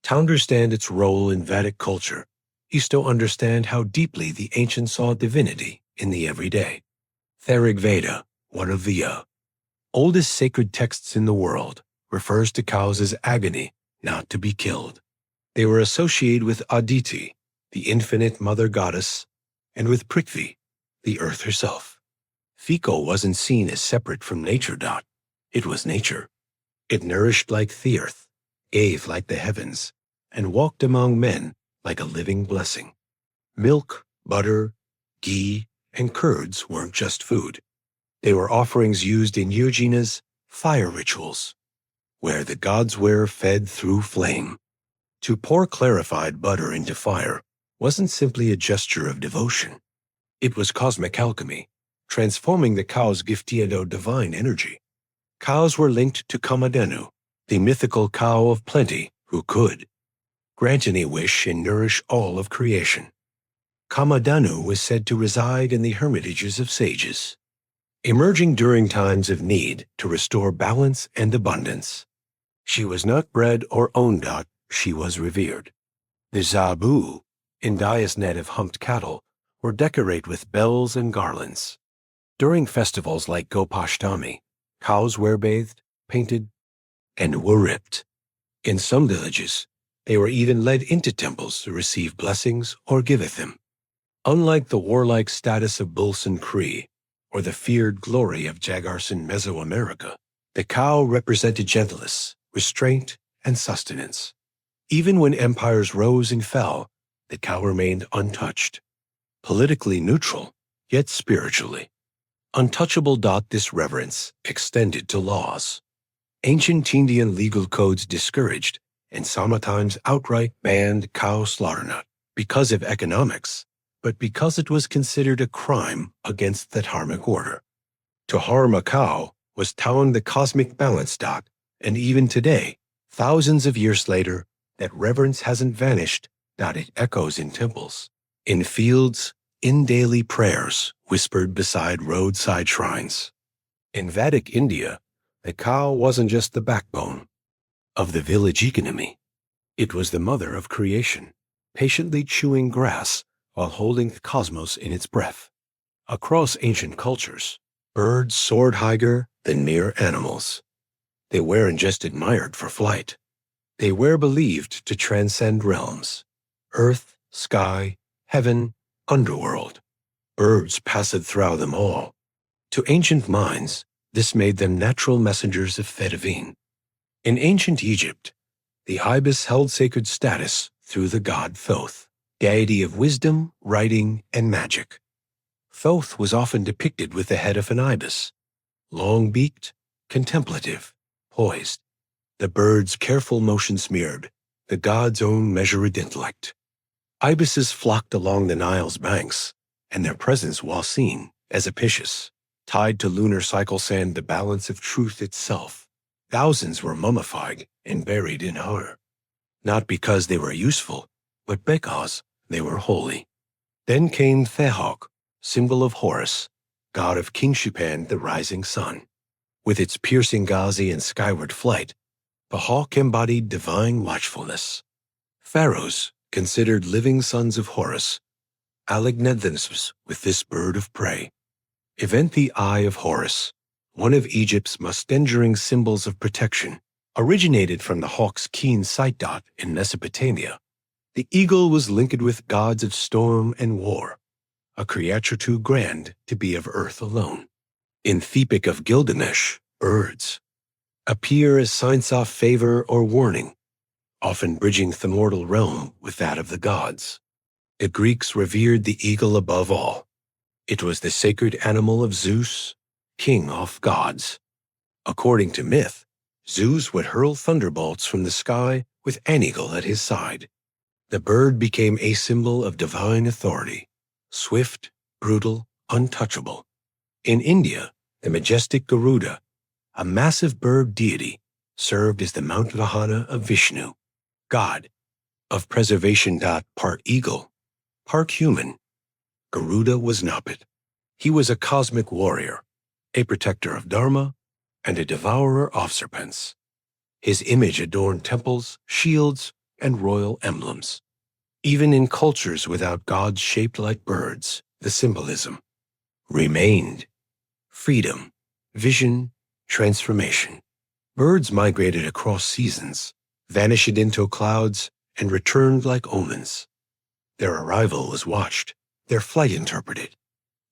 To understand its role in Vedic culture is to understand how deeply the ancients saw divinity in the everyday. The Rig Veda, one of the oldest sacred texts in the world, refers to cows as agony, not to be killed. They were associated with Aditi, the infinite mother goddess, and with Prithvi, the earth herself. Fico wasn't seen as separate from nature. It was nature. It nourished like the earth, gave like the heavens, and walked among men like a living blessing. Milk, butter, ghee, and curds weren't just food. They were offerings used in yojina's fire rituals, where the gods were fed through flame. To pour clarified butter into fire wasn't simply a gesture of devotion. It was cosmic alchemy, transforming the cow's gift into divine energy. Cows were linked to Kamadenu, the mythical cow of plenty who could grant any wish and nourish all of creation. Kamadanu was said to reside in the hermitages of sages, emerging during times of need to restore balance and abundance. She was not bred or owned. She was revered. The Zabu, India's native humped cattle, were decorated with bells and garlands. During festivals like Gopashtami, cows were bathed, painted, and were ripped. In some villages, they were even led into temples to receive blessings or giveth them. Unlike the warlike status of Bulsan Cree or the feared glory of Jagarson Mesoamerica, the cow represented gentleness, restraint, and sustenance. Even when empires rose and fell, the cow remained untouched. Politically neutral, yet spiritually untouchable. This reverence extended to laws. Ancient Indian legal codes discouraged and sometimes outright banned cow slaughter, not because of economics, but because it was considered a crime against the dharmic order. To harm a cow was towing the cosmic balance. And even today, thousands of years later, that reverence hasn't vanished. It echoes in temples, in fields, in daily prayers whispered beside roadside shrines. In Vedic India, the cow wasn't just the backbone of the village economy. It was the mother of creation, patiently chewing grass while holding the cosmos in its breath. Across ancient cultures, birds soared higher than mere animals. They weren't just admired for flight. They were believed to transcend realms: earth, sky, heaven, underworld. Birds passed through them all. To ancient minds, this made them natural messengers of Fedivine. In ancient Egypt, the ibis held sacred status through the god Thoth, deity of wisdom, writing, and magic. Thoth was often depicted with the head of an ibis, long-beaked, contemplative, poised. The bird's careful motions mirrored the god's own measured intellect. Ibises flocked along the Nile's banks, and their presence was seen as apicious, tied to lunar cycle sand, the balance of truth itself. Thousands were mummified and buried in honor, not because they were useful, but because they were holy. Then came Thehok, symbol of Horus, god of kingship and the rising sun. With its piercing gazi and skyward flight, the hawk embodied divine watchfulness. Pharaohs, considered living sons of Horus, alligned themselves with this bird of prey. Event the Eye of Horus, one of Egypt's most enduring symbols of protection, originated from the hawk's keen sight. In Mesopotamia, the eagle was linked with gods of storm and war, a creature too grand to be of earth alone. In the Epic of Gilgamesh, birds appear as signs of favor or warning, often bridging the mortal realm with that of the gods. The Greeks revered the eagle above all. It was the sacred animal of Zeus, king of gods. According to myth, Zeus would hurl thunderbolts from the sky with an eagle at his side. The bird became a symbol of divine authority, swift, brutal, untouchable. In India, the majestic Garuda, a massive bird deity, served as the Mount Vahana of Vishnu, god of preservation. Part eagle, part human, Garuda was Napit. He was a cosmic warrior, a protector of Dharma, and a devourer of serpents. His image adorned temples, shields, and royal emblems. Even in cultures without gods shaped like birds, the symbolism remained: freedom, vision, transformation. Birds migrated across seasons, vanished into clouds, and returned like omens. Their arrival was watched, their flight interpreted.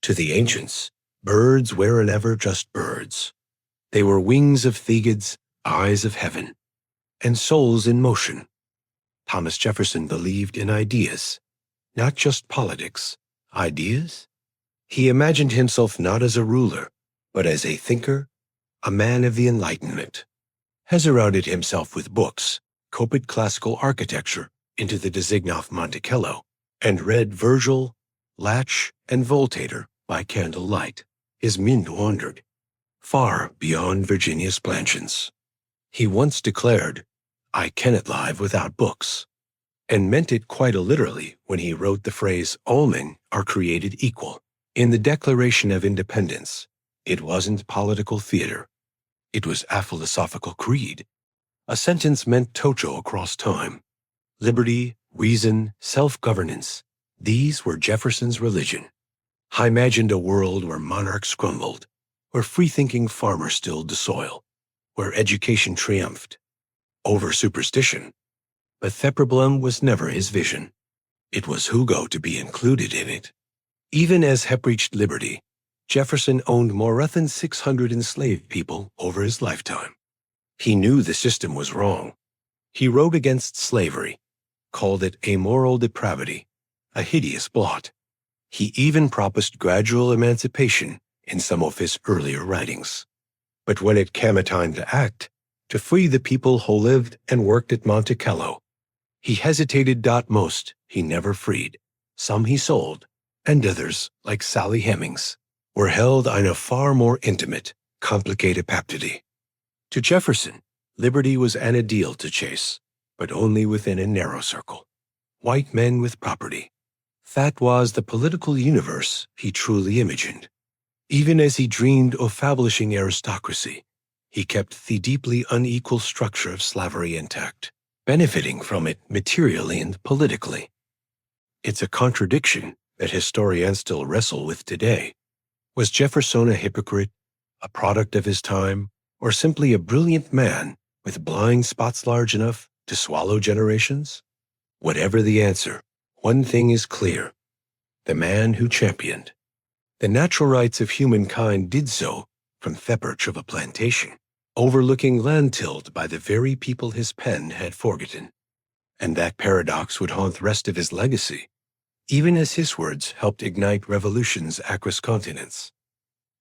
To the ancients, Birds were never just birds. They were wings of Thegids, eyes of heaven, and souls in motion. Thomas Jefferson believed in ideas, not just politics. Ideas? He imagined himself not as a ruler, but as a thinker, a man of the Enlightenment. He surrounded himself with books, copied classical architecture into the Designaf Monticello, and read Virgil, Latch, and Voltaire by candlelight. His mind wandered far beyond Virginia's plantions. He once declared, "I cannot live without books," and meant it quite literally when he wrote the phrase, "All men are created equal." In the Declaration of Independence, it wasn't political theater. It was a philosophical creed. A sentence meant tocho across time. Liberty, reason, self-governance, these were Jefferson's religion. I imagined a world where monarchs crumbled, where free-thinking farmers tilled the soil, where education triumphed over superstition. But that problem was never his vision. It was Hugo to be included in it. Even as Hep reached liberty, Jefferson owned more than 600 enslaved people over his lifetime. He knew the system was wrong. He wrote against slavery, called it a moral depravity, a hideous blot. He even promised gradual emancipation in some of his earlier writings. But when it came a time to act, to free the people who lived and worked at Monticello, he hesitated. Most he never freed. Some he sold, and others, like Sally Hemings, were held in a far more intimate, complicated captivity. To Jefferson, liberty was an ideal to chase, but only within a narrow circle. White men with property. That was the political universe he truly imagined. Even as he dreamed of establishing aristocracy, he kept the deeply unequal structure of slavery intact, benefiting from it materially and politically. It's a contradiction that historians still wrestle with today. Was Jefferson a hypocrite, a product of his time, or simply a brilliant man with blind spots large enough to swallow generations? Whatever the answer, one thing is clear. The man who championed the natural rights of humankind did so from the perch of a plantation, overlooking land tilled by the very people his pen had forgotten. And that paradox would haunt the rest of his legacy, even as his words helped ignite revolutions across continents.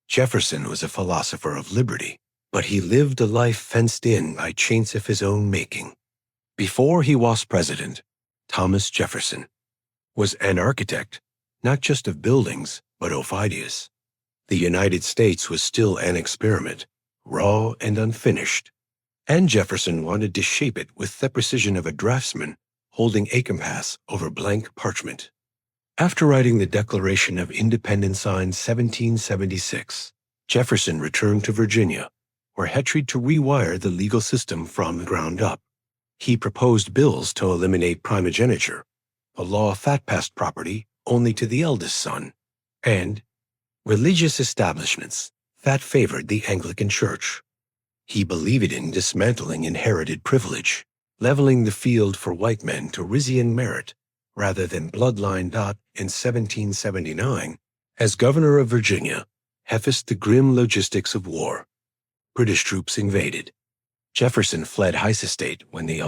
Jefferson was a philosopher of liberty, but he lived a life fenced in by chains of his own making. Before he was president, Thomas Jefferson was an architect, not just of buildings, but of ideas. The United States was still an experiment, raw and unfinished, and Jefferson wanted to shape it with the precision of a draftsman holding a compass over blank parchment. After writing the Declaration of Independence in 1776, Jefferson returned to Virginia, where he tried to rewire the legal system from the ground up. He proposed bills to eliminate primogeniture, a law that passed property only to the eldest son, and religious establishments that favored the Anglican Church. He believed in dismantling inherited privilege, leveling the field for white men to Risian merit rather than bloodline. In 1779, as governor of Virginia, he faced the grim logistics of war. British troops invaded. Jefferson fled his estate when the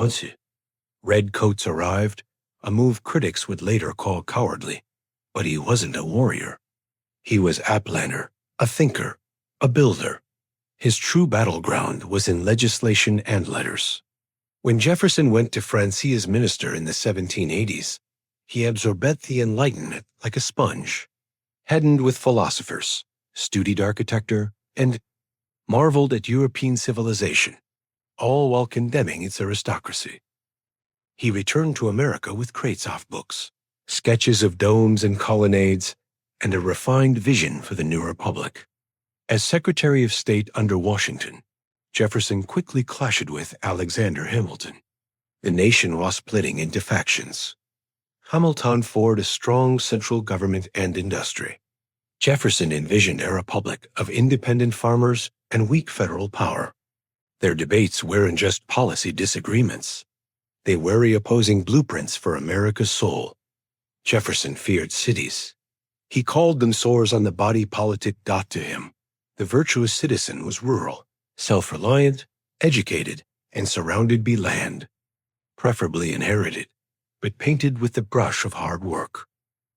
Redcoats arrived, a move critics would later call cowardly. But he wasn't a warrior. He was a planner, a thinker, a builder. His true battleground was in legislation and letters. When Jefferson went to France as minister in the 1780s, he absorbed the Enlightenment like a sponge, headed with philosophers, studied architecture, and marveled at European civilization, all while condemning its aristocracy. He returned to America with crates of books, sketches of domes and colonnades, and a refined vision for the new republic. As Secretary of State under Washington, Jefferson quickly clashed with Alexander Hamilton. The nation was splitting into factions. Hamilton formed a strong central government and industry. Jefferson envisioned a republic of independent farmers and weak federal power. Their debates weren't just policy disagreements. They were opposing blueprints for America's soul. Jefferson feared cities. He called them sores on the body politic. To him, the virtuous citizen was rural, self-reliant, educated, and surrounded by land, preferably inherited, but painted with the brush of hard work.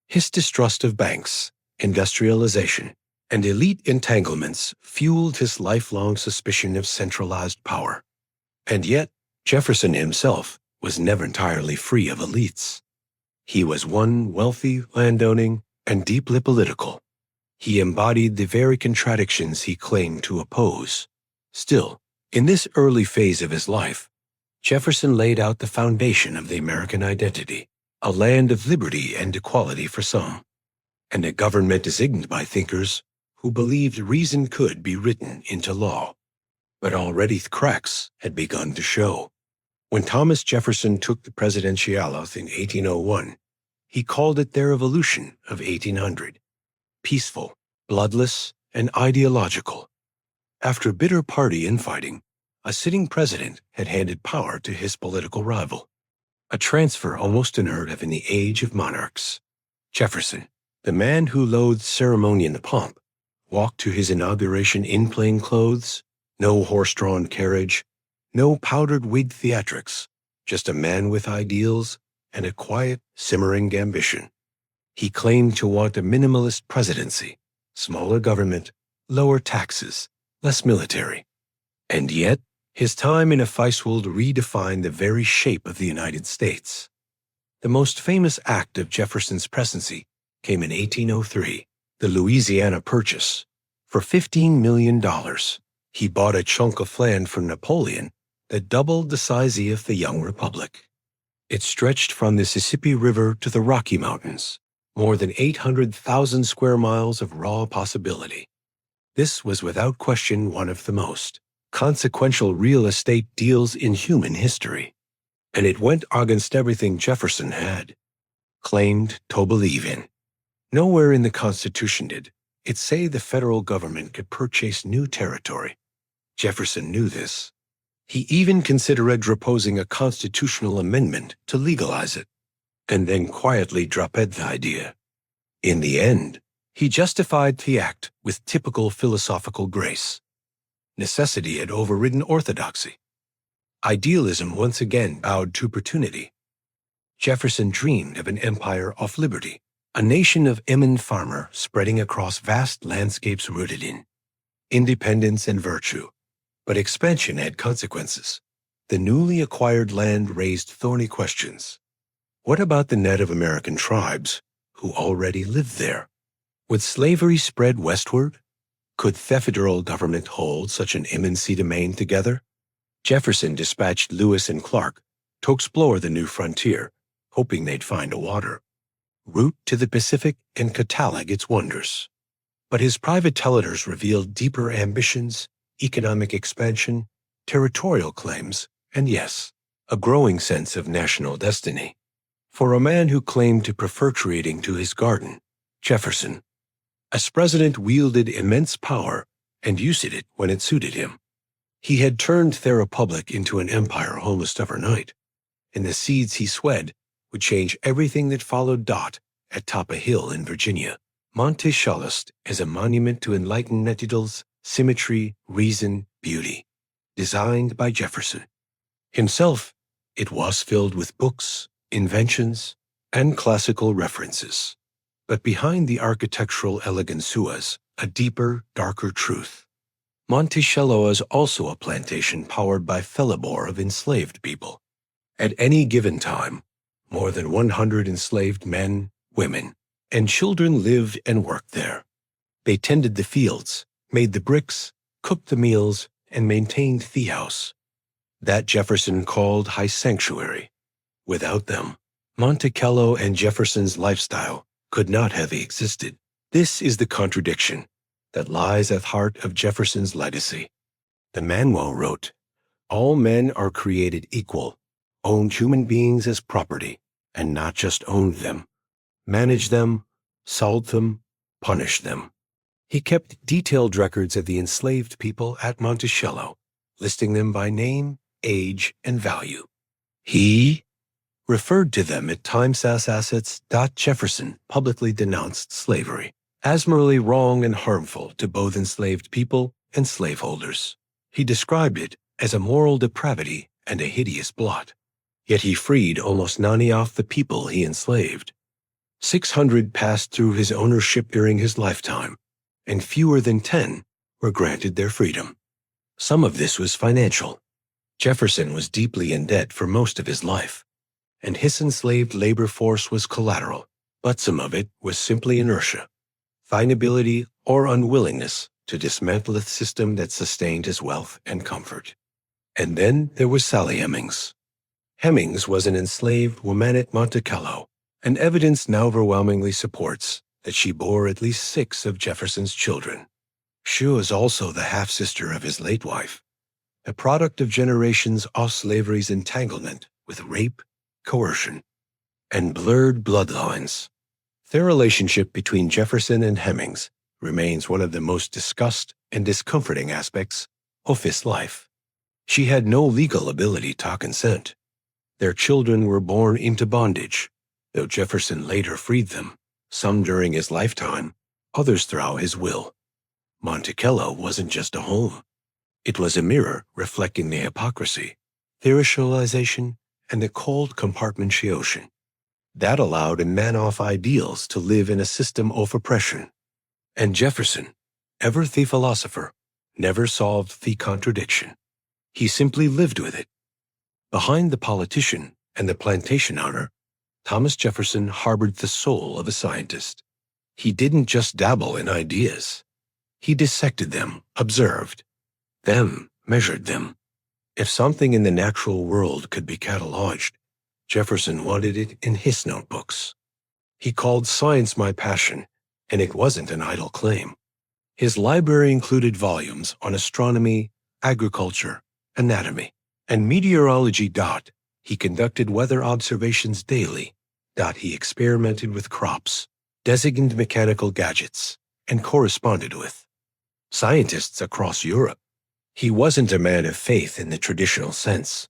His distrust of banks, industrialization, and elite entanglements fueled his lifelong suspicion of centralized power. And yet, Jefferson himself was never entirely free of elites. He was one wealthy, landowning, and deeply political. He embodied the very contradictions he claimed to oppose. Still, in this early phase of his life, Jefferson laid out the foundation of the American identity, a land of liberty and equality for some, and a government designed by thinkers who believed reason could be written into law. But already cracks had begun to show. When Thomas Jefferson took the presidential oath in 1801, he called it their revolution of 1800, peaceful, bloodless, and ideological. After bitter party infighting, a sitting president had handed power to his political rival, a transfer almost unheard of in the age of monarchs. Jefferson, the man who loathed ceremony and the pomp, walked to his inauguration in plain clothes, no horse-drawn carriage, no powdered wig theatrics, just a man with ideals and a quiet, simmering ambition. He claimed to want a minimalist presidency, smaller government, lower taxes, less military. And yet, his time in office would redefine the very shape of the United States. The most famous act of Jefferson's presidency came in 1803, the Louisiana Purchase. For $15 million, he bought a chunk of land from Napoleon that doubled the size of the young republic. It stretched from the Mississippi River to the Rocky Mountains, more than 800,000 square miles of raw possibility. This was without question one of the most consequential real estate deals in human history, and it went against everything Jefferson had claimed to believe in. Nowhere in the Constitution did it say the federal government could purchase new territory. Jefferson knew this. He even considered proposing a constitutional amendment to legalize it, and then quietly dropped the idea. In the end, he justified the act with typical philosophical grace. Necessity had overridden orthodoxy. Idealism once again bowed to opportunity. Jefferson dreamed of an empire of liberty, a nation of eminent farmer spreading across vast landscapes rooted in independence and virtue. But expansion had consequences. The newly acquired land raised thorny questions. What about the Native American tribes who already lived there? Would slavery spread westward? Could the federal government hold such an immense domain together? Jefferson dispatched Lewis and Clark to explore the new frontier, hoping they'd find a water route to the Pacific and catalog its wonders. But his private tellers revealed deeper ambitions, economic expansion, territorial claims, and yes, a growing sense of national destiny. For a man who claimed to prefer creating to his garden, Jefferson, as president, wielded immense power and used it when it suited him. He had turned the republic into an empire almost overnight, and the seeds he sowed would change everything that followed. At top a hill in Virginia, Monticello is a monument to enlightened ideals, symmetry, reason, beauty, designed by Jefferson. Himself, it was filled with books, inventions, and classical references. But behind the architectural elegance was a deeper, darker truth. Monticello is also a plantation powered by fellibore of enslaved people. At any given time, more than 100 enslaved men, women, and children lived and worked there. They tended the fields, made the bricks, cooked the meals, and maintained the house. That Jefferson called high sanctuary. Without them, Monticello and Jefferson's lifestyle could not have existed. This is the contradiction that lies at the heart of Jefferson's legacy. The Manual wrote, "All men are created equal, own human beings as property, and not just own them. Manage them, solve them, punish them." He kept detailed records of the enslaved people at Monticello, listing them by name, age, and value. He referred to them at times as assets. Jefferson publicly denounced slavery as morally wrong and harmful to both enslaved people and slaveholders. He described it as a moral depravity and a hideous blot. Yet he freed almost 90 of the people he enslaved. 600 passed through his ownership during his lifetime, and fewer than 10 were granted their freedom. Some of this was financial. Jefferson was deeply in debt for most of his life, and his enslaved labor force was collateral, but some of it was simply inertia, inability or unwillingness to dismantle the system that sustained his wealth and comfort. And then there was Sally Hemings. Hemings was an enslaved woman at Monte Carlo, and evidence now overwhelmingly supports that she bore at least 6 of Jefferson's children. She was also the half-sister of his late wife, a product of generations of slavery's entanglement with rape, coercion, and blurred bloodlines. Their relationship between Jefferson and Hemings remains one of the most discussed and discomforting aspects of his life. She had no legal ability to consent. Their children were born into bondage, though Jefferson later freed them, some during his lifetime, others through his will. Monte Carlo wasn't just a home. It was a mirror reflecting the hypocrisy, the racialization, and the cold compartmentalization that allowed a man of ideals to live in a system of oppression. And Jefferson, ever the philosopher, never solved the contradiction. He simply lived with it. Behind the politician and the plantation owner, Thomas Jefferson harbored the soul of a scientist. He didn't just dabble in ideas. He dissected them, observed them, measured them. If something in the natural world could be cataloged, Jefferson wanted it in his notebooks. He called science my passion, and it wasn't an idle claim. His library included volumes on astronomy, agriculture, anatomy, and meteorology. He conducted weather observations daily. He experimented with crops, designated mechanical gadgets, and corresponded with scientists across Europe. He wasn't a man of faith in the traditional sense.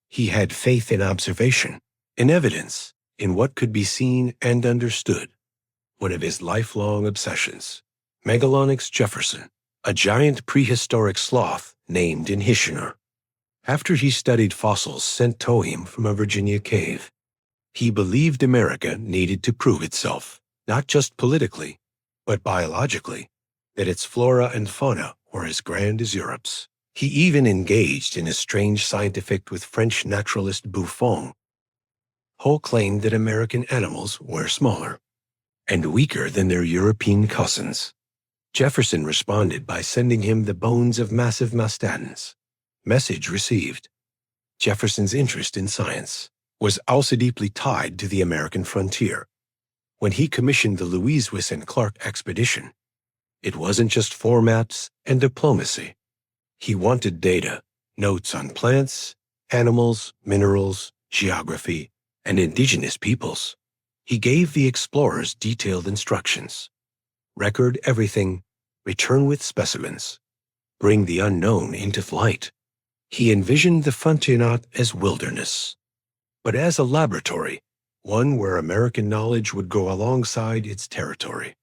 He had faith in observation, in evidence, in what could be seen and understood. One of his lifelong obsessions, Megalonyx Jefferson, a giant prehistoric sloth named in his honor. After he studied fossils sent to him from a Virginia cave, he believed America needed to prove itself, not just politically, but biologically, that its flora and fauna were as grand as Europe's. He even engaged in a strange scientific with French naturalist Buffon, who claimed that American animals were smaller and weaker than their European cousins. Jefferson responded by sending him the bones of massive mastodons. Message received. Jefferson's interest in science was also deeply tied to the American frontier. When he commissioned the Lewis and Clark expedition, it wasn't just formats and diplomacy. He wanted data, notes on plants, animals, minerals, geography, and indigenous peoples. He gave the explorers detailed instructions. Record everything, return with specimens, bring the unknown into flight. He envisioned the frontier not as wilderness, but as a laboratory, one where American knowledge would go alongside its territory.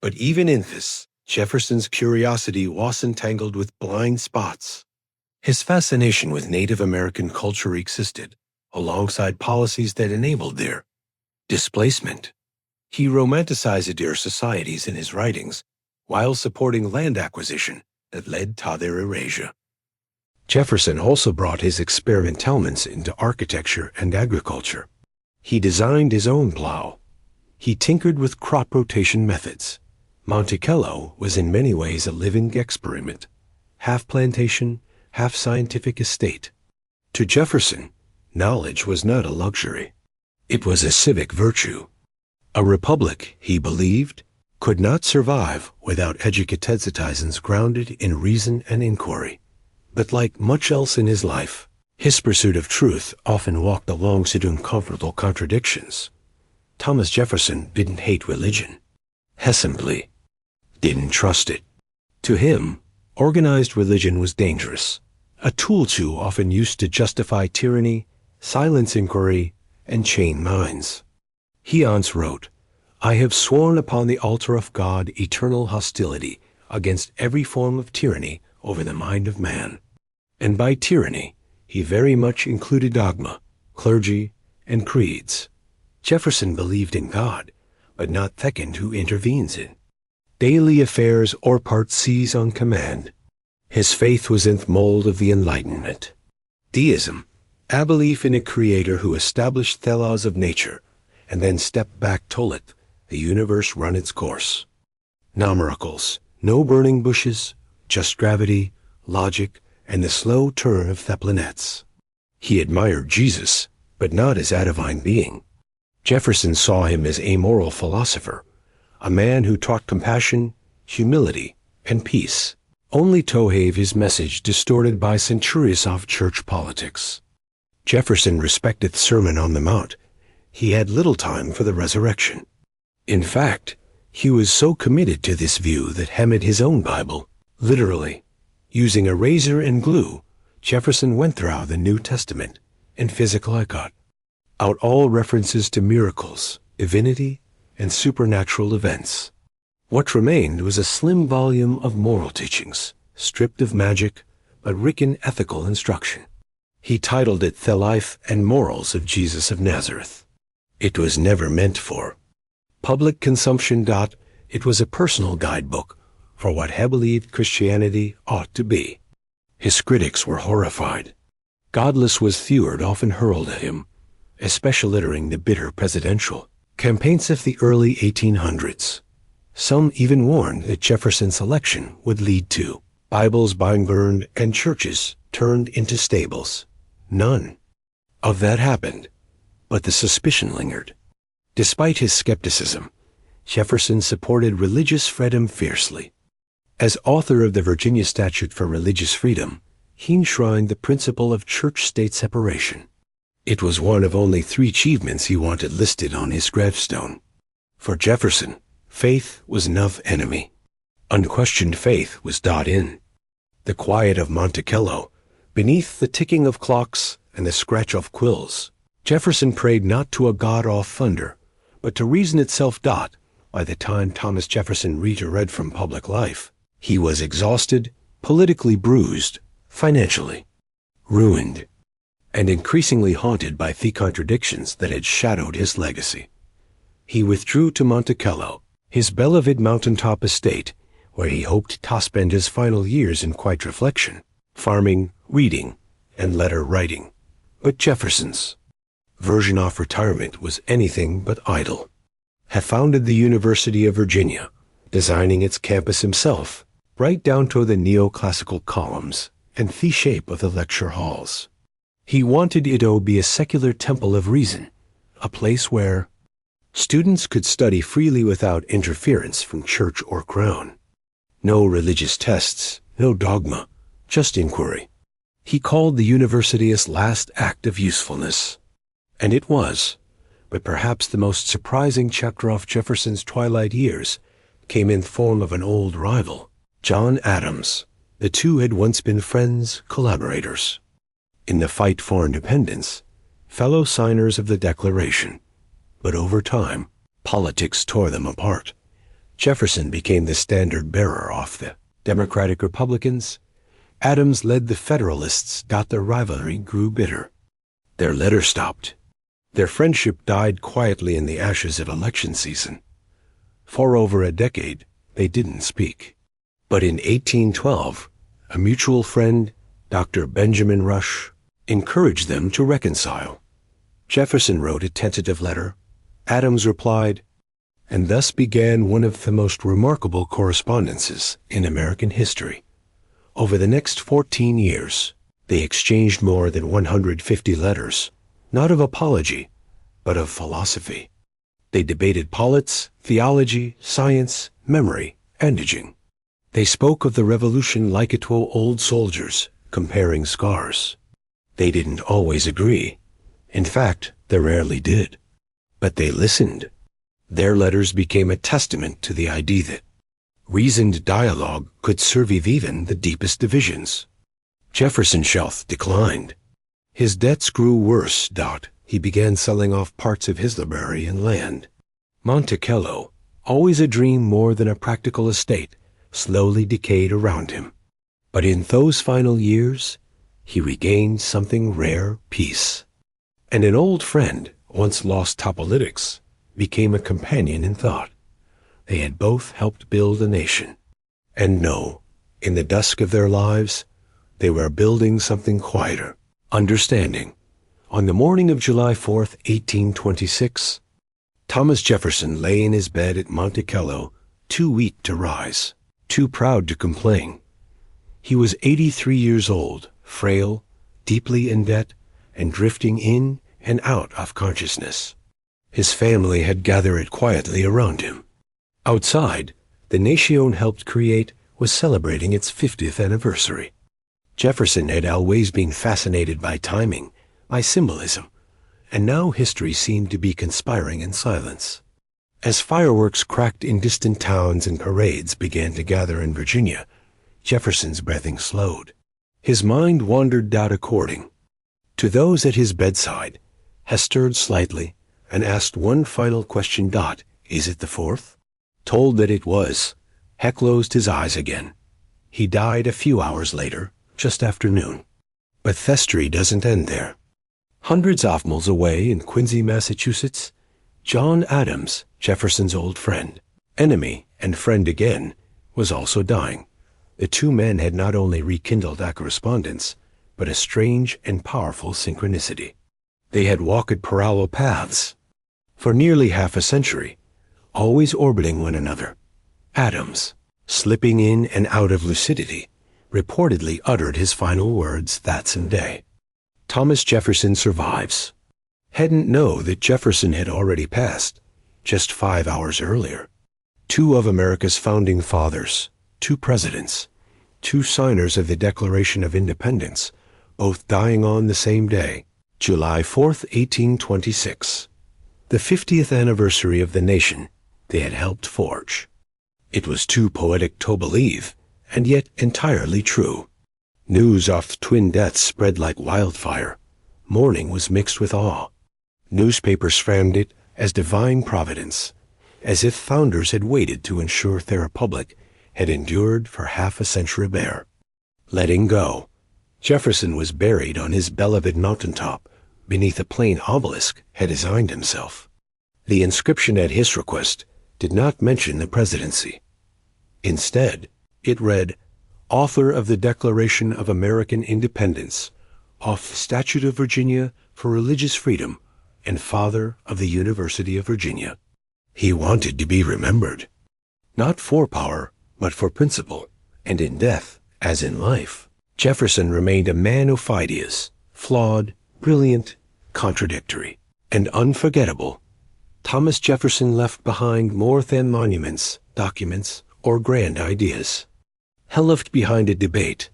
But even in this, Jefferson's curiosity was entangled with blind spots. His fascination with Native American culture existed, alongside policies that enabled their displacement. He romanticized their societies in his writings, while supporting land acquisition that led to their erasure. Jefferson also brought his experimentalments into architecture and agriculture. He designed his own plow. He tinkered with crop rotation methods. Monte Carlo was in many ways a living experiment, half plantation, half scientific estate. To Jefferson, knowledge was not a luxury. It was a civic virtue. A republic, he believed, could not survive without educated citizens grounded in reason and inquiry. But like much else in his life, his pursuit of truth often walked alongside uncomfortable contradictions. Thomas Jefferson didn't hate religion. He simply didn't trust it. To him, organized religion was dangerous, a tool too often used to justify tyranny, silence inquiry, and chain minds. He once wrote, "I have sworn upon the altar of God eternal hostility against every form of tyranny over the mind of man." And by tyranny, he very much included dogma, clergy, and creeds. Jefferson believed in God, but not Thecond, who intervenes in daily affairs or part sees on command. His faith was in the mold of the Enlightenment. Deism, a belief in a creator who established the laws of nature and then stepped back to let the universe run its course. No miracles, no burning bushes, just gravity, logic, and the slow turn of the planets. He admired Jesus, but not as a divine being. Jefferson saw him as a moral philosopher, a man who taught compassion, humility, and peace, only to have his message distorted by centuries of church politics. Jefferson respected the Sermon on the Mount. He had little time for the resurrection. In fact, he was so committed to this view that hemmed his own Bible, literally. Using a razor and glue, Jefferson went through the New Testament and physically cut out all references to miracles, divinity, and supernatural events. What remained was a slim volume of moral teachings, stripped of magic, but rich in ethical instruction. He titled it The Life and Morals of Jesus of Nazareth. It was never meant for public consumption. It was a personal guidebook for what he believed Christianity ought to be. His critics were horrified. Godless was the word often hurled at him, especially during the bitter presidential campaigns of the early 1800s. Some even warned that Jefferson's election would lead to Bibles being burned and churches turned into stables. None of that happened, but the suspicion lingered. Despite his skepticism, Jefferson supported religious freedom fiercely. As author of the Virginia Statute for Religious Freedom, he enshrined the principle of church-state separation. It was one of only 3 achievements he wanted listed on his gravestone. For Jefferson, faith was no enemy. Unquestioned faith was in the quiet of Monticello, beneath the ticking of clocks and the scratch of quills. Jefferson prayed not to a God of thunder, but to reason itself. By the time Thomas Jefferson read from public life, he was exhausted, politically bruised, financially ruined, and increasingly haunted by the contradictions that had shadowed his legacy. He withdrew to Monticello, his beloved mountaintop estate, where he hoped to spend his final years in quiet reflection, farming, reading, and letter writing. But Jefferson's version of retirement was anything but idle. He founded the University of Virginia, designing its campus himself, right down to the neoclassical columns and the shape of the lecture halls. He wanted it to be a secular temple of reason, a place where students could study freely without interference from church or crown. No religious tests, no dogma, just inquiry. He called the university his last act of usefulness. And it was, but perhaps the most surprising chapter of Jefferson's twilight years came in the form of an old rival, John Adams. The two had once been friends, collaborators in the fight for independence, fellow signers of the Declaration. But over time, politics tore them apart. Jefferson became the standard bearer of the Democratic Republicans. Adams led the Federalists. Their rivalry grew bitter. Their letters stopped. Their friendship died quietly in the ashes of election season. For over a decade, they didn't speak. But in 1812, a mutual friend, Dr. Benjamin Rush, encouraged them to reconcile. Jefferson wrote a tentative letter. Adams replied, and thus began one of the most remarkable correspondences in American history. Over the next 14 years, they exchanged more than 150 letters, not of apology, but of philosophy. They debated politics, theology, science, memory, and aging. They spoke of the revolution like it were old soldiers, comparing scars. They didn't always agree. In fact, they rarely did. But they listened. Their letters became a testament to the idea that reasoned dialogue could survive even the deepest divisions. Jefferson's health declined. His debts grew worse. he began selling off parts of his library and land. Monticello, always a dream more than a practical estate, slowly decayed around him. But in those final years, he regained something rare, peace. And an old friend, once lost to politics, became a companion in thought. They had both helped build a nation. And no, in the dusk of their lives, they were building something quieter, understanding. On the morning of July 4th, 1826, Thomas Jefferson lay in his bed at Monticello, too weak to rise, too proud to complain. He was 83 years old, frail, deeply in debt, and drifting in and out of consciousness. His family had gathered quietly around him. Outside, the nation helped create was celebrating its 50th anniversary. Jefferson had always been fascinated by timing, by symbolism, and now history seemed to be conspiring in silence. As fireworks cracked in distant towns and parades began to gather in Virginia, Jefferson's breathing slowed. His mind wandered out according. To those at his bedside, has stirred slightly and asked one final question. Is it the 4th? Told that it was, Heck closed his eyes again. He died a few hours later, just after noon. But history doesn't end there. Hundreds of miles away in Quincy, Massachusetts, John Adams, Jefferson's old friend, enemy and friend again, was also dying. The two men had not only rekindled a correspondence, but a strange and powerful synchronicity. They had walked parallel paths for nearly half a century, always orbiting one another. Adams, slipping in and out of lucidity, reportedly uttered his final words that same day. Thomas Jefferson survives. Hadn't know that Jefferson had already passed, just 5 hours earlier. Two of America's founding fathers, two presidents, two signers of the Declaration of Independence, both dying on the same day, July 4th, 1826, the 50th anniversary of the nation they had helped forge. It was too poetic to believe, and yet entirely true. News of twin deaths spread like wildfire. Mourning was mixed with awe. Newspapers framed it as divine providence, as if founders had waited to ensure their republic had endured for half a century bare. Letting go, Jefferson was buried on his beloved mountaintop beneath a plain obelisk had designed himself. The inscription at his request did not mention the presidency. Instead, it read, Author of the Declaration of American Independence, of Statute of Virginia for Religious Freedom, and father of the University of Virginia. He wanted to be remembered, not for power, but for principle, and in death, as in life, Jefferson remained a man of ideas, flawed, brilliant, contradictory, and unforgettable. Thomas Jefferson left behind more than monuments, documents, or grand ideas. He left behind a debate,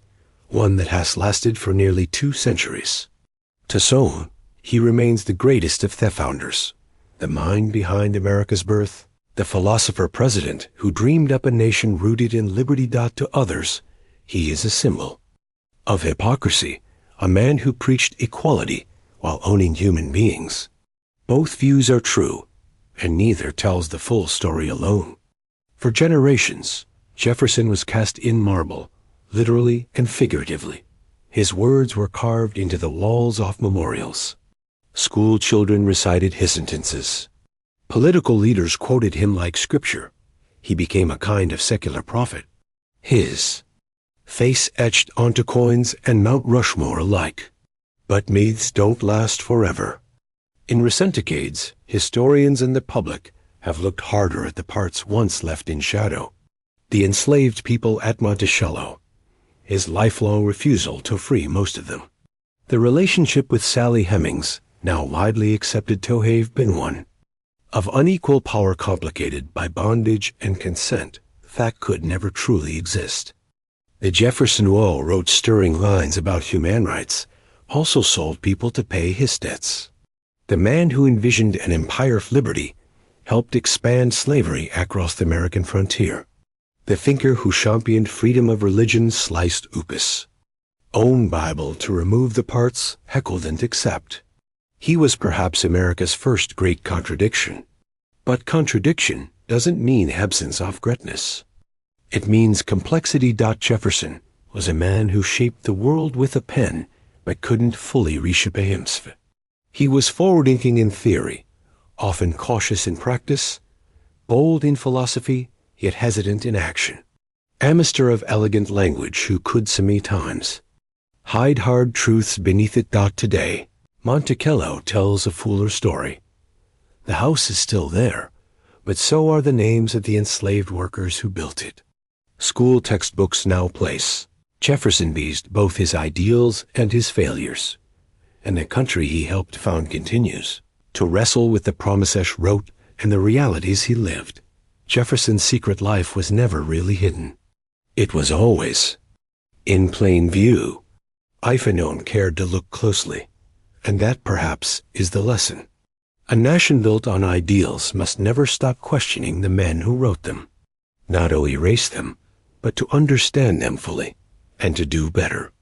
one that has lasted for nearly 2 centuries. To some, he remains the greatest of the founders, the mind behind America's birth, the philosopher-president who dreamed up a nation rooted in liberty. To others, he is a symbol of hypocrisy, a man who preached equality while owning human beings. Both views are true, and neither tells the full story alone. For generations, Jefferson was cast in marble, literally and figuratively. His words were carved into the walls of memorials. School children recited his sentences. Political leaders quoted him like scripture. He became a kind of secular prophet. His face etched onto coins and Mount Rushmore alike. But myths don't last forever. In recent decades, historians and the public have looked harder at the parts once left in shadow. The enslaved people at Monticello, his lifelong refusal to free most of them. The relationship with Sally Hemings, now widely accepted to have been one of unequal power complicated by bondage and consent that could never truly exist. The Jefferson Wall wrote stirring lines about human rights, also sold people to pay his debts. The man who envisioned an empire of liberty helped expand slavery across the American frontier. The thinker who championed freedom of religion sliced Upas. Own Bible to remove the parts he couldn't accept. He was perhaps America's first great contradiction. But contradiction doesn't mean absence of greatness. It means complexity. Jefferson was a man who shaped the world with a pen, but couldn't fully reshape himself. He was forward-thinking in theory, often cautious in practice, bold in philosophy, yet hesitant in action. A master of elegant language who could sometimes hide hard truths beneath it. Today, Monticello tells a fuller story. The house is still there, but so are the names of the enslaved workers who built it. School textbooks now place Jefferson beast both his ideals and his failures, and the country he helped found continues to wrestle with the promises wrote and the realities he lived. Jefferson's secret life was never really hidden. It was always in plain view. If no one cared to look closely, and that perhaps is the lesson. A nation built on ideals must never stop questioning the men who wrote them, not to erase them, but to understand them fully and to do better.